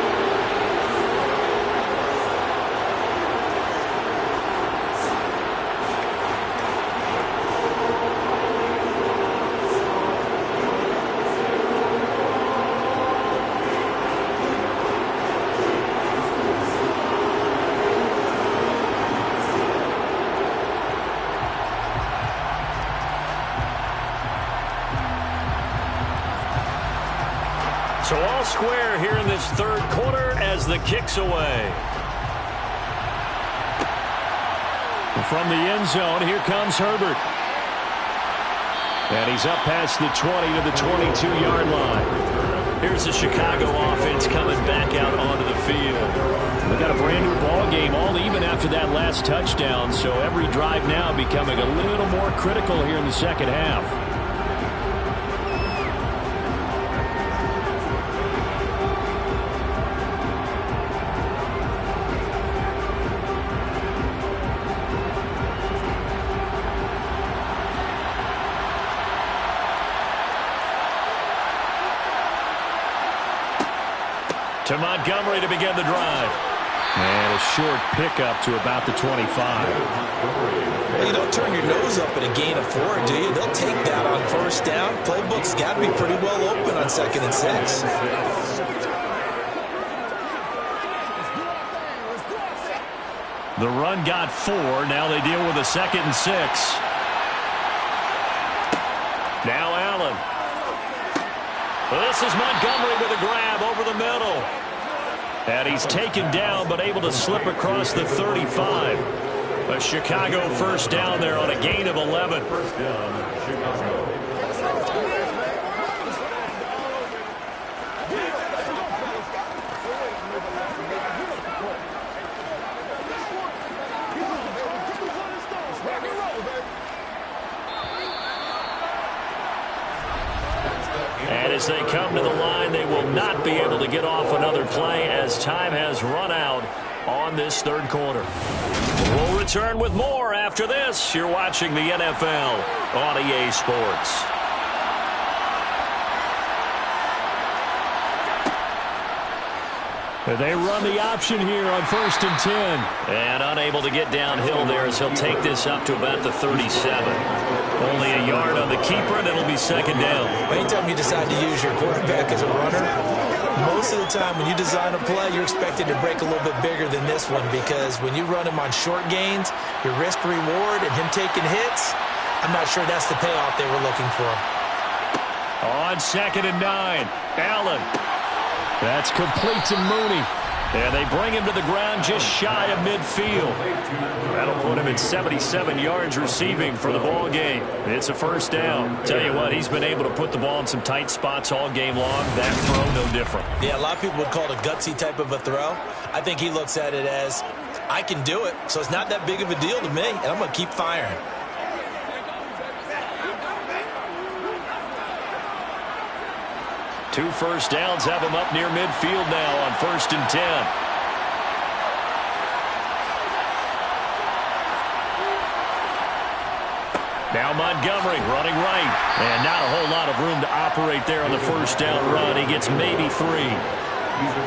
Speaker 2: So all square here in this 3rd quarter as the kick's away. From the end zone, here comes Herbert. And he's up past the 20 to the 22-yard line. Here's the Chicago offense coming back out onto the field. We've got a brand new ball game, all even after that last touchdown. So every drive now becoming a little more critical here in the second half. To Montgomery to begin the drive. And a short pickup to about the 25.
Speaker 3: Well, you don't turn your nose up at a gain of 4, do you? They'll take that on first down. Playbook's got to be pretty well open on 2nd and 6.
Speaker 2: The run got 4. Now they deal with a 2nd and 6. Now Allen. This is Montgomery with a grab over the middle. And he's taken down but able to slip across the 35. A Chicago first down there on a gain of 11. First down, Chicago. And as they come to the line, they will not be able to get off another play as time has run out on this third quarter. We'll return with more after this. You're watching the NFL on EA Sports. They run the option here on 1st and 10. And unable to get downhill there as he'll take this up to about the 37. Only a yard on the keeper, and it'll be 2nd down.
Speaker 3: Anytime you decide to use your quarterback as a runner, most of the time when you design a play, you're expected to break a little bit bigger than this one, because when you run him on short gains, your risk-reward and him taking hits, I'm not sure that's the payoff they were looking for.
Speaker 2: On 2nd and 9, Allen. That's complete to Mooney. And they bring him to the ground just shy of midfield. That'll put him at 77 yards receiving for the ball game. It's a first down. Tell you what, he's been able to put the ball in some tight spots all game long. That throw, no different.
Speaker 3: Yeah, a lot of people would call it a gutsy type of a throw. I think he looks at it as, I can do it, so it's not that big of a deal to me, and I'm going to keep firing.
Speaker 2: Two first downs have him up near midfield now on 1st and 10. Now Montgomery running right. And not a whole lot of room to operate there on the first down run. He gets maybe 3.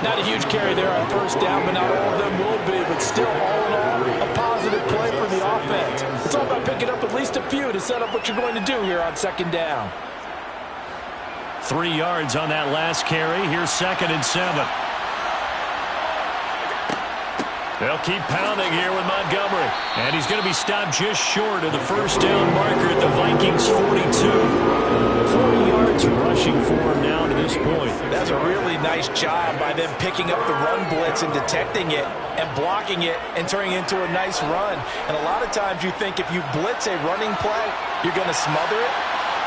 Speaker 3: Not a huge carry there on first down, but not all of them will be. But still, all in all, a positive play for the offense. It's all about picking up at least a few to set up what you're going to do here on 2nd down.
Speaker 2: 3 yards on that last carry. Here's 2nd and 7. They'll keep pounding here with Montgomery. And he's going to be stopped just short of the first down marker at the Vikings 42. 40 yards rushing for him now to this point.
Speaker 3: That's a really nice job by them picking up the run blitz and detecting it and blocking it and turning it into a nice run. And a lot of times you think if you blitz a running play, you're going to smother it.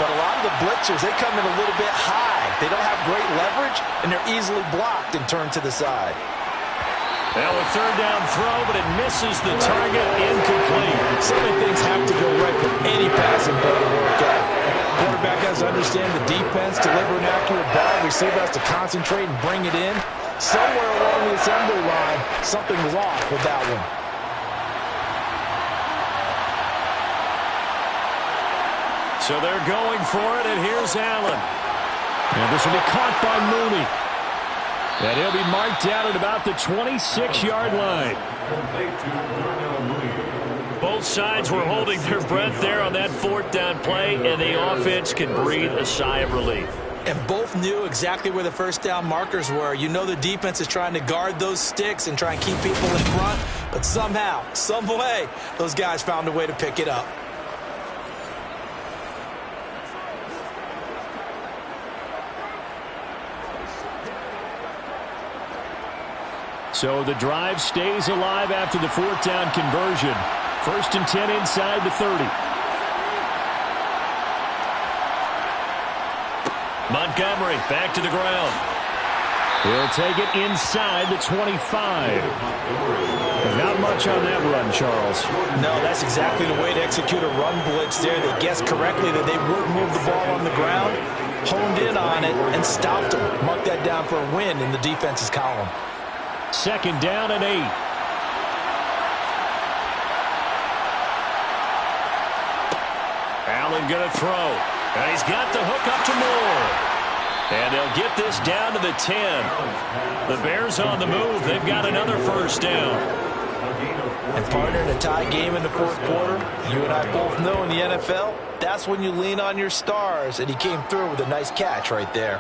Speaker 3: But a lot of the blitzers, they come in a little bit high. They don't have great leverage, and they're easily blocked and turned to the side.
Speaker 2: Well, a third down throw, but it misses the target, incomplete.
Speaker 3: So many things have to go right for any passing play to work out. Quarterback has to understand the defense, deliver an accurate ball. Receiver has to concentrate and bring it in. Somewhere along the assembly line, something was off with that one.
Speaker 2: So they're going for it, and here's Allen. And this will be caught by Mooney. And he'll be marked down at about the 26-yard line. Both sides were holding their breath there on that 4th down play, and the offense can breathe a sigh of relief.
Speaker 3: And both knew exactly where the first down markers were. You know the defense is trying to guard those sticks and try and keep people in front, but somehow, some way, those guys found a way to pick it up.
Speaker 2: So the drive stays alive after the 4th down conversion. 1st and 10 inside the 30. Montgomery back to the ground. He'll take it inside the 25. Not much on that run, Charles.
Speaker 3: No, that's exactly the way to execute a run blitz there. They guessed correctly that they would move the ball on the ground, honed in on it, and stopped them. Mark that down for a win in the defense's column.
Speaker 2: 2nd down and 8. Allen going to throw. And he's got the hook up to Moore. And they'll get this down to the 10. The Bears on the move. They've got another 1st down.
Speaker 3: And partner, in a tie game in the 4th quarter, you and I both know in the NFL, that's when you lean on your stars. And he came through with a nice catch right there.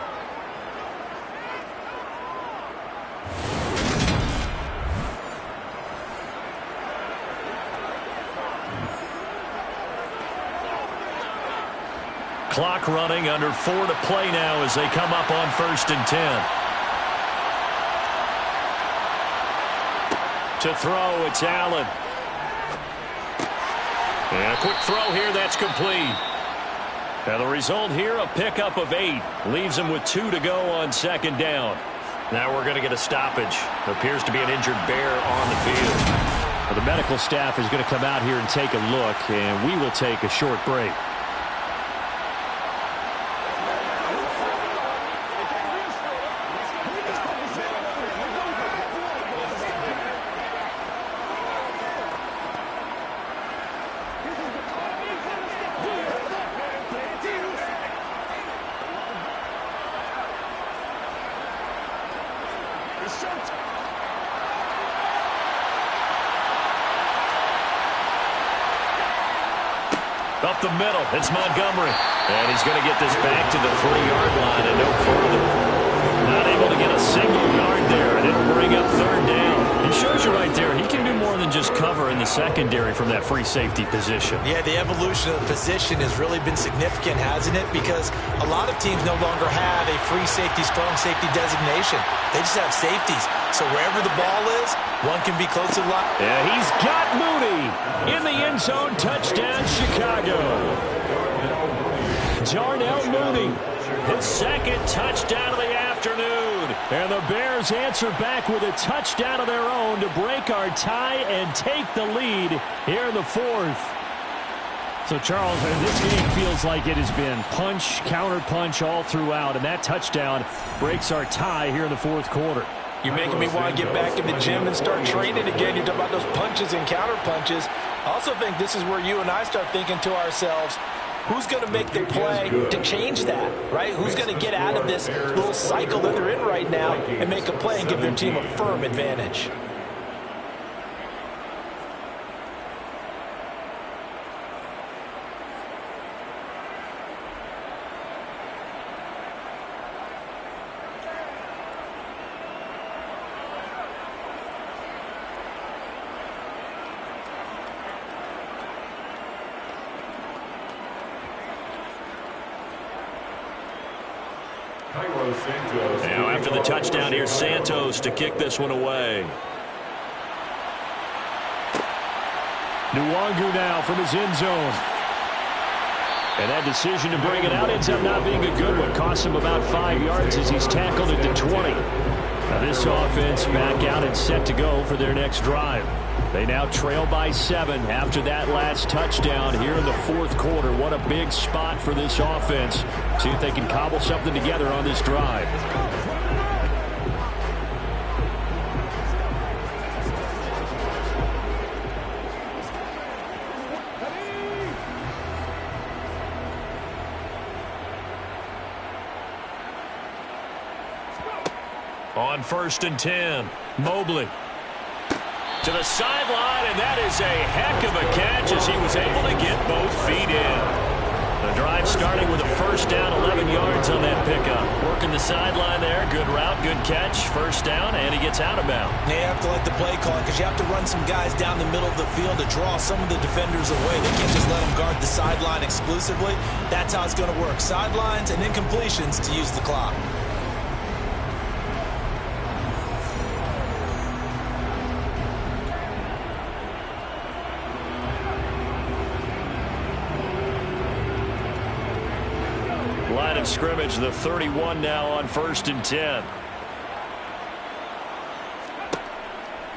Speaker 2: Clock running, under 4 to play now as they come up on 1st and 10. To throw, it's Allen. And a quick throw here, that's complete. Now the result here, a pickup of 8. Leaves them with 2 to go on 2nd down. Now we're going to get a stoppage. There appears to be an injured Bear on the field. Well, the medical staff is going to come out here and take a look, and we will take a short break. Up the middle, it's Montgomery. And he's going to get this back to the 3-yard line and no further. Not able to get a single yard there, and it'll bring up 3rd down. He shows you right there, he can do more than just cover in the secondary from that free safety position.
Speaker 3: Yeah, the evolution of the position has really been significant, hasn't it? Because a lot of teams no longer have a free safety, strong safety designation. They just have safeties. So wherever the ball is, one can be close to the line.
Speaker 2: Yeah, he's got Mooney in the end zone. Touchdown, Chicago. Darnell Mooney, his 2nd touchdown of the afternoon. And the Bears answer back with a touchdown of their own to break our tie and take the lead here in the 4th. So, Charles, this game feels like it has been punch, counter-punch all throughout, and that touchdown breaks our tie here in the 4th quarter.
Speaker 3: You're making me want to get back in the gym and start training again. You're talking about those punches and counter punches. I also think this is where you and I start thinking to ourselves, who's going to make the play to change that, right? Who's going to get out of this little cycle that they're in right now and make a play and give their team a firm advantage?
Speaker 2: Now after the touchdown, here's Santos to kick this one away. Nwangu now from his end zone. And that decision to bring it out ends up not being a good one. Cost him about 5 yards as he's tackled at the 20. Now this offense back out and set to go for their next drive. They now trail by 7 after that last touchdown here in the 4th quarter. What a big spot for this offense. See if they can cobble something together on this drive. On 1st and 10, Mobley to the sideline, and that is a heck of a catch as he was able to get both feet in. The drive starting with a 1st down, 11 yards on that pickup. Working the sideline there, good route, good catch, 1st down, and he gets out of bounds.
Speaker 3: Yeah, you have to like the play call because you have to run some guys down the middle of the field to draw some of the defenders away. They can't just let them guard the sideline exclusively. That's how it's going to work. Sidelines and incompletions to use the clock.
Speaker 2: Line of scrimmage, the 31 now on 1st and 10.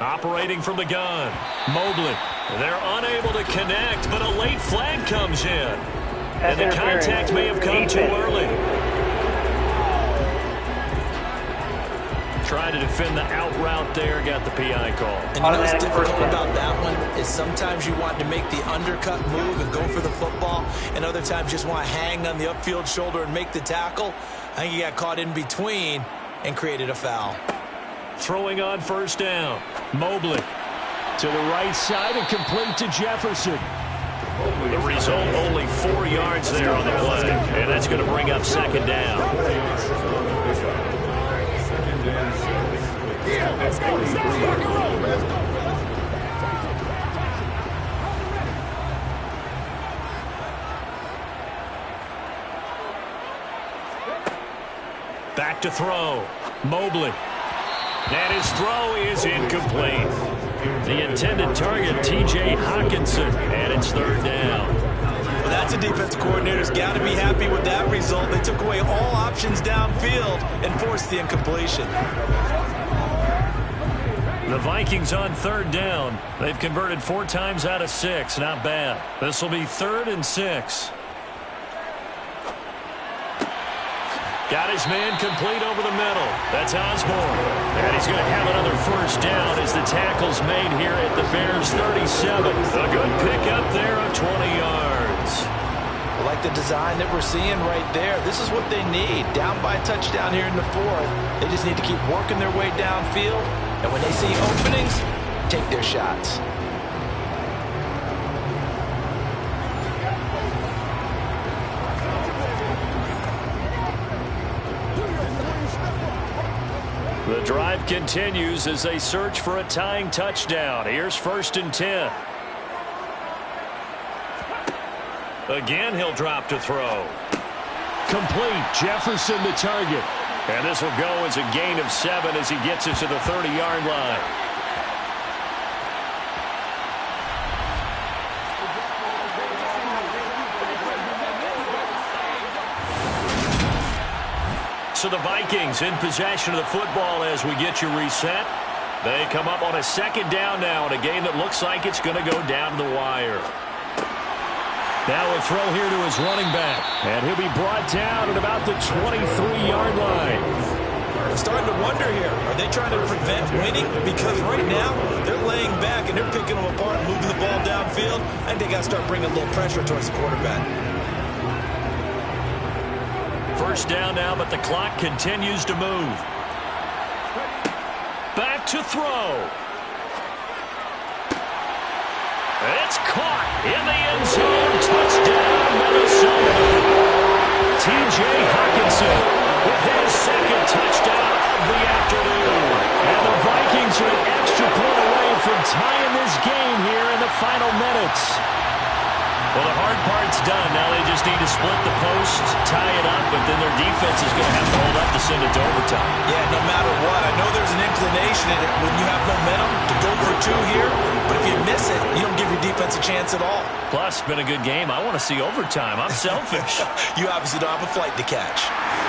Speaker 2: Operating from the gun, Mobley. They're unable to connect, but a late flag comes in. And the contact may have come too early. Trying to defend the out route there, got the PI call.
Speaker 3: And you know what's difficult about that one is sometimes you want to make the undercut move and go for the football, and other times you just want to hang on the upfield shoulder and make the tackle. I think he got caught in between and created a foul.
Speaker 2: Throwing on first down, Mobley to the right side and complete to Jefferson. The result, only 4 yards there on the play, and that's going to bring up second down.
Speaker 4: Let's go. Let's go.
Speaker 2: Back to throw. Mobley. And his throw is incomplete. The intended target, T.J. Hawkinson, and it's third down.
Speaker 3: Well, that's a defensive coordinator's got to be happy with that result. They took away all options downfield and forced the incompletion.
Speaker 2: The Vikings on third down. They've converted 4 times out of 6. Not bad. This will be 3rd and 6. Got his man complete over the middle. That's Osborne. And he's going to have another first down as the tackle's made here at the Bears' 37. A good pickup there of 20 yards.
Speaker 3: I like the design that we're seeing right there. This is what they need. Down by a touchdown here in the 4th. They just need to keep working their way downfield. And when they see openings, take their shots.
Speaker 2: The drive continues as they search for a tying touchdown. Here's 1st and 10. Again, he'll drop to throw. Complete. Jefferson the target. And this will go as a gain of 7 as he gets it to the 30-yard line. So the Vikings in possession of the football as we get you reset. They come up on a 2nd down now in a game that looks like it's going to go down to the wire. Now a throw here to his running back. And he'll be brought down at about the 23-yard line.
Speaker 3: I'm starting to wonder here. Are they trying to prevent winning? Because right now, they're laying back and they're picking them apart and moving the ball downfield. I think they got to start bringing a little pressure towards the quarterback.
Speaker 2: First down now, but the clock continues to move. Back to throw. It's caught in the end zone. Touchdown, Minnesota. T.J. Hawkinson with his 2nd touchdown of the afternoon. And the Vikings are an extra point away from tying this game here in the final minutes. Well, the hard part's done. Now they just need to split the posts, tie it up, but then their defense is going to have to hold up to send it to overtime.
Speaker 3: Yeah, no matter what. I know there's an inclination in it when you have momentum to go for 2 here, but if you miss it, you don't give your defense a chance at all.
Speaker 2: Plus, it's been a good game. I want to see overtime. I'm selfish.
Speaker 3: You obviously don't have a flight to catch.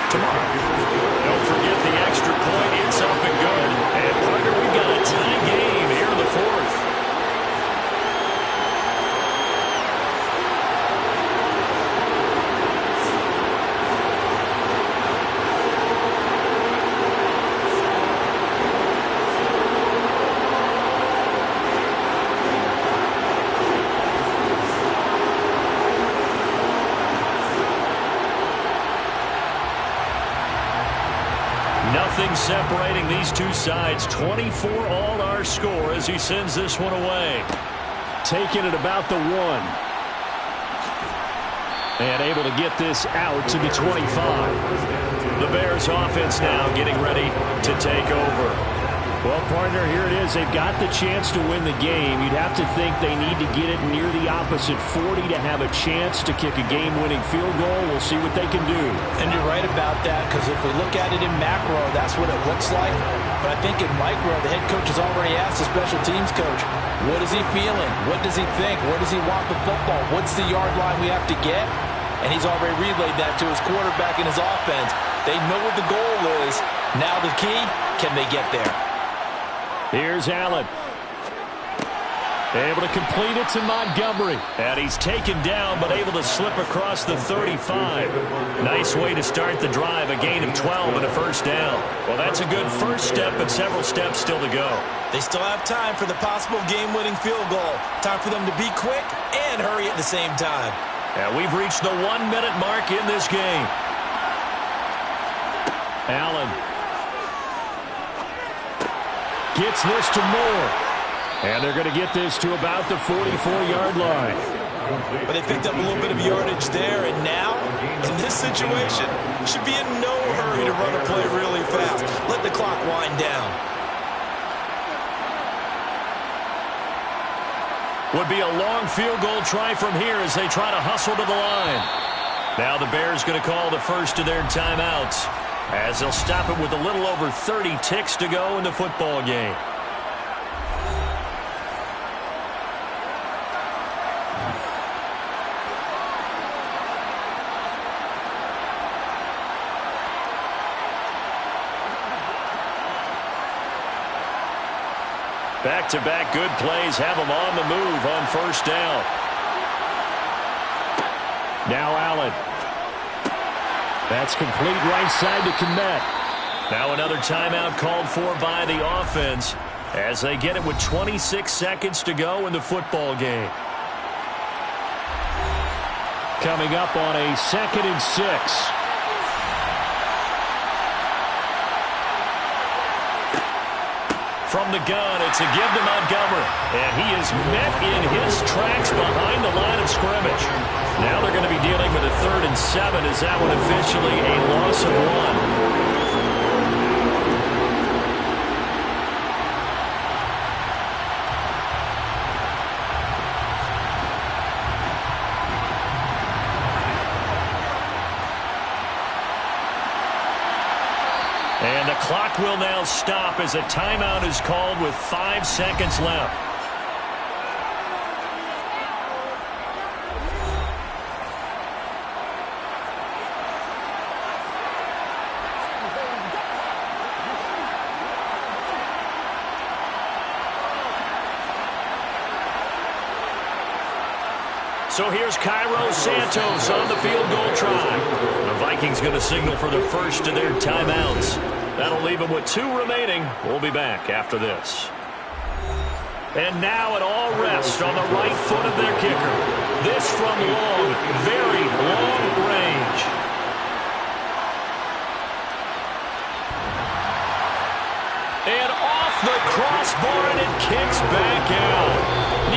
Speaker 3: Tomorrow.
Speaker 2: Don't forget the extra point. It's up and good. And, partner, we've got a tie game here in the 4th. Nothing separating these two sides. 24 all our score as he sends this one away. Taking it about the 1. And able to get this out to the 25. The Bears offense now getting ready to take over. Well, partner, here it is. They've got the chance to win the game. You'd have to think they need to get it near the opposite 40 to have a chance to kick a game-winning field goal. We'll see what they can do.
Speaker 3: And you're right about that, because if we look at it in macro, that's what it looks like. But I think in micro, the head coach has already asked the special teams coach, what is he feeling? What does he think? Where does he want the football? What's the yard line we have to get? And he's already relayed that to his quarterback and his offense. They know what the goal is. Now the key, can they get there?
Speaker 2: Here's Allen. Able to complete it to Montgomery. And he's taken down, but able to slip across the 35. Nice way to start the drive. A gain of 12 and a first down. Well, that's a good first step, but several steps still to go.
Speaker 3: They still have time for the possible game-winning field goal. Time for them to be quick and hurry at the same time.
Speaker 2: And we've reached the 1-minute mark in this game. Allen gets this to Moore. And they're going to get this to about the 44-yard line.
Speaker 3: But they picked up a little bit of yardage there, and now, in this situation, should be in no hurry to run a play really fast. Let the clock wind down.
Speaker 2: Would be a long field goal try from here as they try to hustle to the line. Now the Bears going to call the first of their timeouts as they'll stop it with a little over 30 ticks to go in the football game. Back-to-back good plays have them on the move on first down. Now Allen. That's complete right side to Kmet. Now another timeout called for by the offense as they get it with 26 seconds to go in the football game. Coming up on a 2nd and 6. From the gun, it's a give to Montgomery. And he is met in his tracks behind the line of scrimmage. Now they're going to be dealing with a 3rd and 7. Is that one officially a loss of 1? And the clock will now stop as a timeout is called with 5 seconds left. So here's Cairo Santos on the field goal try. The Vikings going to signal for the first of their timeouts. That'll leave them with 2 remaining. We'll be back after this. And now it all rests on the right foot of their kicker. This from long, very long range. And off the crossbar, and it kicks back out.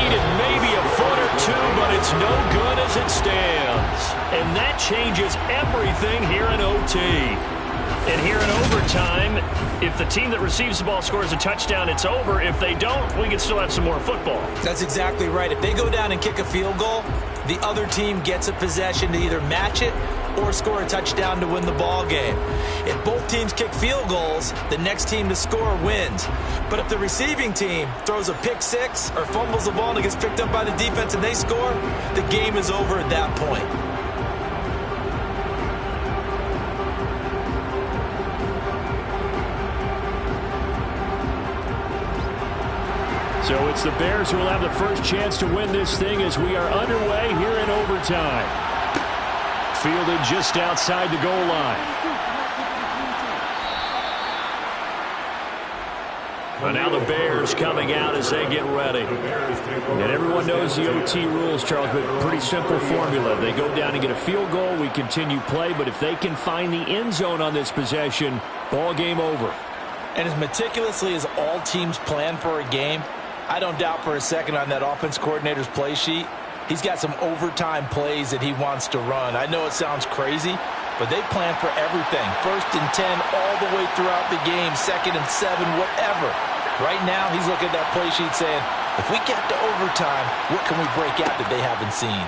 Speaker 2: Needed maybe a foot or 2, but it's no good as it stands. And that changes everything here in OT. And here in overtime, if the team that receives the ball scores a touchdown, it's over. If they don't, we can still have some more football.
Speaker 3: That's exactly right. If they go down and kick a field goal, the other team gets a possession to either match it or score a touchdown to win the ball game. If both teams kick field goals, the next team to score wins. But if the receiving team throws a pick 6 or fumbles the ball and it gets picked up by the defense and they score, the game is over at that point.
Speaker 2: So it's the Bears who will have the first chance to win this thing as we are underway here in overtime. Fielded just outside the goal line. And now the Bears coming out as they get ready. And everyone knows the OT rules, Charles, but pretty simple formula. They go down and get a field goal, we continue play, but if they can find the end zone on this possession, ball game over.
Speaker 3: And as meticulously as all teams plan for a game, I don't doubt for a second on that offense coordinator's play sheet, he's got some overtime plays that he wants to run. I know it sounds crazy, but they plan for everything. 1st and 10 all the way throughout the game, 2nd and 7, whatever. Right now, he's looking at that play sheet saying, if we get to overtime, what can we break out that they haven't seen?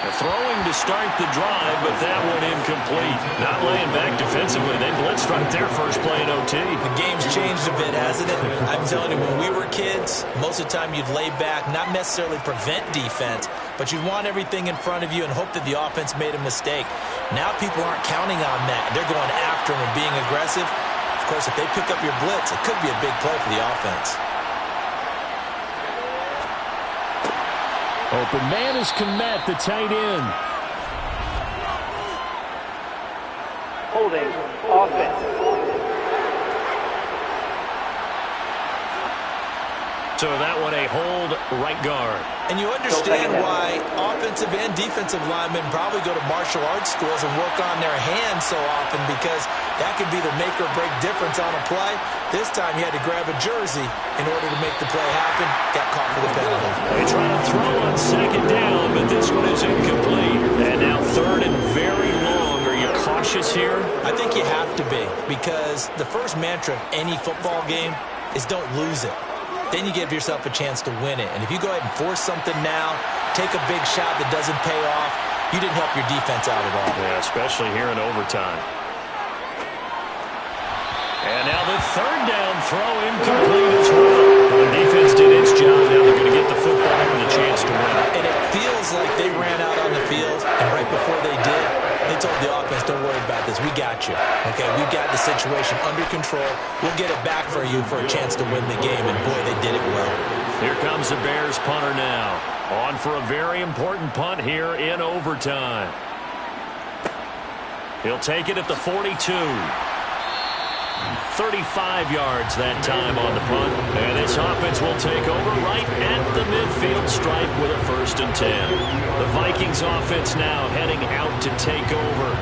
Speaker 2: They're throwing to start the drive, but that one incomplete. Not laying back defensively. They blitzed right there first play in OT.
Speaker 3: The game's changed a bit, hasn't it? I'm telling you, when we were kids, most of the time you'd lay back, not necessarily prevent defense, but you'd want everything in front of you and hope that the offense made a mistake. Now people aren't counting on that. They're going after him and being aggressive. Of course, if they pick up your blitz, it could be a big play for the offense.
Speaker 2: Open man is Kmet, the tight end.
Speaker 5: Holding offense.
Speaker 2: So that one a hold right guard.
Speaker 3: And you understand why offensive and defensive linemen probably go to martial arts schools and work on their hands so often, because that could be the make or break difference on a play. This time he had to grab a jersey in order to make the play happen. Got caught for the penalty.
Speaker 2: They try to throw on second down, but this one is incomplete. And now third and very long. Are you cautious here?
Speaker 3: I think you have to be, because the first mantra of any football game is don't lose it. Then you give yourself a chance to win it. And if you go ahead and force something now, take a big shot that doesn't pay off, you didn't help your defense out at all.
Speaker 2: Yeah, especially here in overtime. And now the third down throw incomplete as well. The defense did its job. Now they're going to get the football with a chance to win.
Speaker 3: And it feels like they ran out on the field, and right before they did, they told the offense, don't worry about this. We got you. Okay, we got the situation under control. We'll get it back for you for a chance to win the game. And, boy, they did it well.
Speaker 2: Here comes the Bears punter now. On for a very important punt here in overtime. He'll take it at the 42. 35 yards that time on the punt. And this offense will take over right at the midfield stripe with a 1st and 10. The Vikings offense now heading out to take over.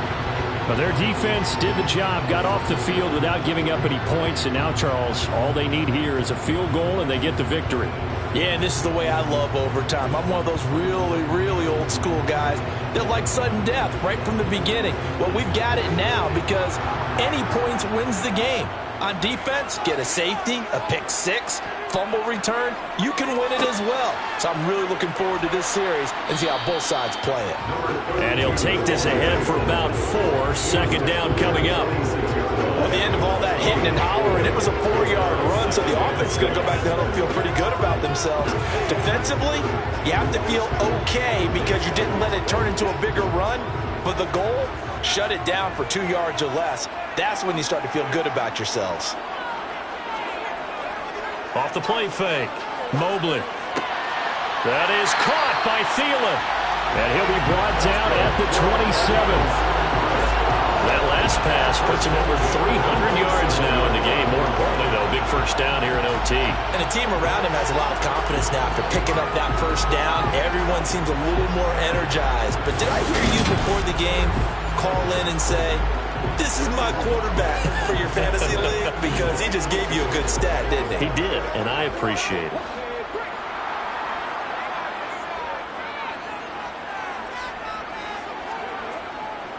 Speaker 2: Well, their defense did the job, got off the field without giving up any points. And now, Charles, all they need here is a field goal and they get the victory.
Speaker 3: Yeah, and this is the way I love overtime. I'm one of those really, really old school guys that like sudden death right from the beginning. Well, we've got it now because any points wins the game. On defense, get a safety, a pick six, fumble return, you can win it as well. So I'm really looking forward to this series and see how both sides play it.
Speaker 2: And he'll take this ahead for about 4. 2nd down coming up.
Speaker 3: At the end of all that hitting and hollering, it was a 4-yard run, so the offense is going to go back down and feel pretty good about themselves. Defensively, you have to feel okay because you didn't let it turn into a bigger run, but the goal, shut it down for 2 yards or less. That's when you start to feel good about yourselves.
Speaker 2: Off the play fake. Mobley. That is caught by Thielen. And he'll be brought down at the 27. That last pass puts him over 300 yards now in the game. More importantly, though, big 1st down here in OT.
Speaker 3: And the team around him has a lot of confidence now after picking up that 1st down. Everyone seems a little more energized. But did I hear you before the game call in and say, this is my quarterback for your fantasy league? Because he just gave you a good stat, didn't he?
Speaker 2: He did, and I appreciate it.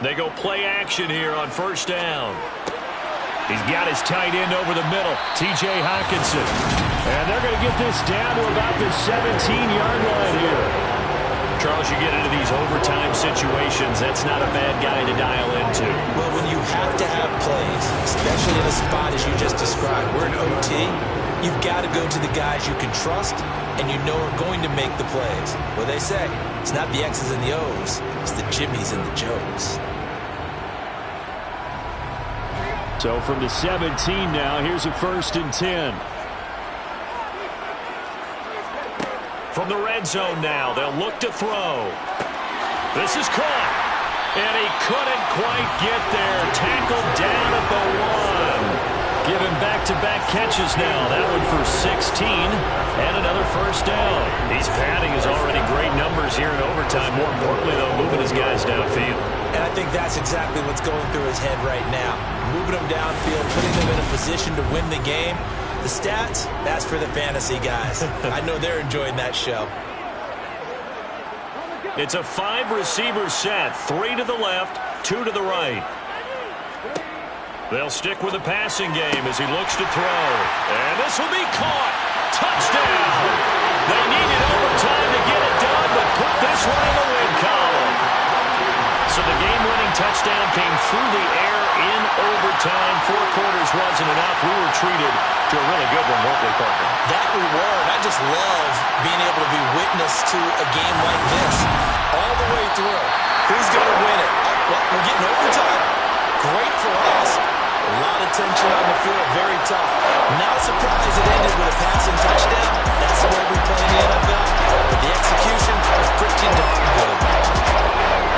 Speaker 2: They go play action here on 1st down. He's got his tight end over the middle, T.J. Hockenson. And they're going to get this down to about the 17-yard line here. Charles, you get into these overtime situations, that's not a bad guy to dial into.
Speaker 3: Well, when you have to have plays, especially in a spot as you just described, we're in OT, you've got to go to the guys you can trust and you know are going to make the plays. Well, they say, it's not the X's and the O's, it's the Jimmies and the Joes.
Speaker 2: So from the 17 now, here's a 1st and 10. From the red zone now, they'll look to throw. This is caught. And he couldn't quite get there. Tackled down at the 1. Given back-to-back catches now. That one for 16. And another 1st down. He's padding his already great numbers here in overtime. More importantly, though, moving his guys downfield.
Speaker 3: And I think that's exactly what's going through his head right now. Moving them downfield, putting them in a position to win the game. The stats, that's for the fantasy guys. I know they're enjoying that show.
Speaker 2: It's a 5-receiver set. 3 to the left, 2 to the right. They'll stick with the passing game as he looks to throw. And this will be caught. Touchdown. They needed overtime to get it done, but put this one in the win column. So the game-winning touchdown came through the air in overtime. 4 quarters wasn't enough. We were treated to a really good one, weren't we, Parker?
Speaker 3: That we were. And I just love being able to be witness to a game like this. All the way through. Who's going to win it? Well, we're getting overtime. Great for us. A lot of tension on the feel it very tough. Not surprised it ended with a passing touchdown. That's the way we play in the NFL. But the execution was pretty darn good.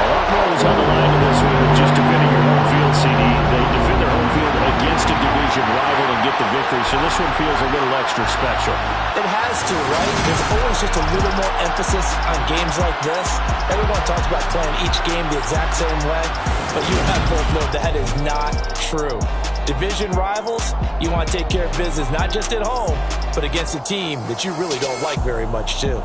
Speaker 2: A lot more was on the line in this one than just defending your home field, CD. They defend their home field against a division rival and get the victory, so this one feels a little extra special.
Speaker 3: It has to, right? There's always just a little more emphasis on games like this. Everyone talks about playing each game the exact same way, but you and I both know that is not true. Division rivals, you want to take care of business not just at home, but against a team that you really don't like very much, too.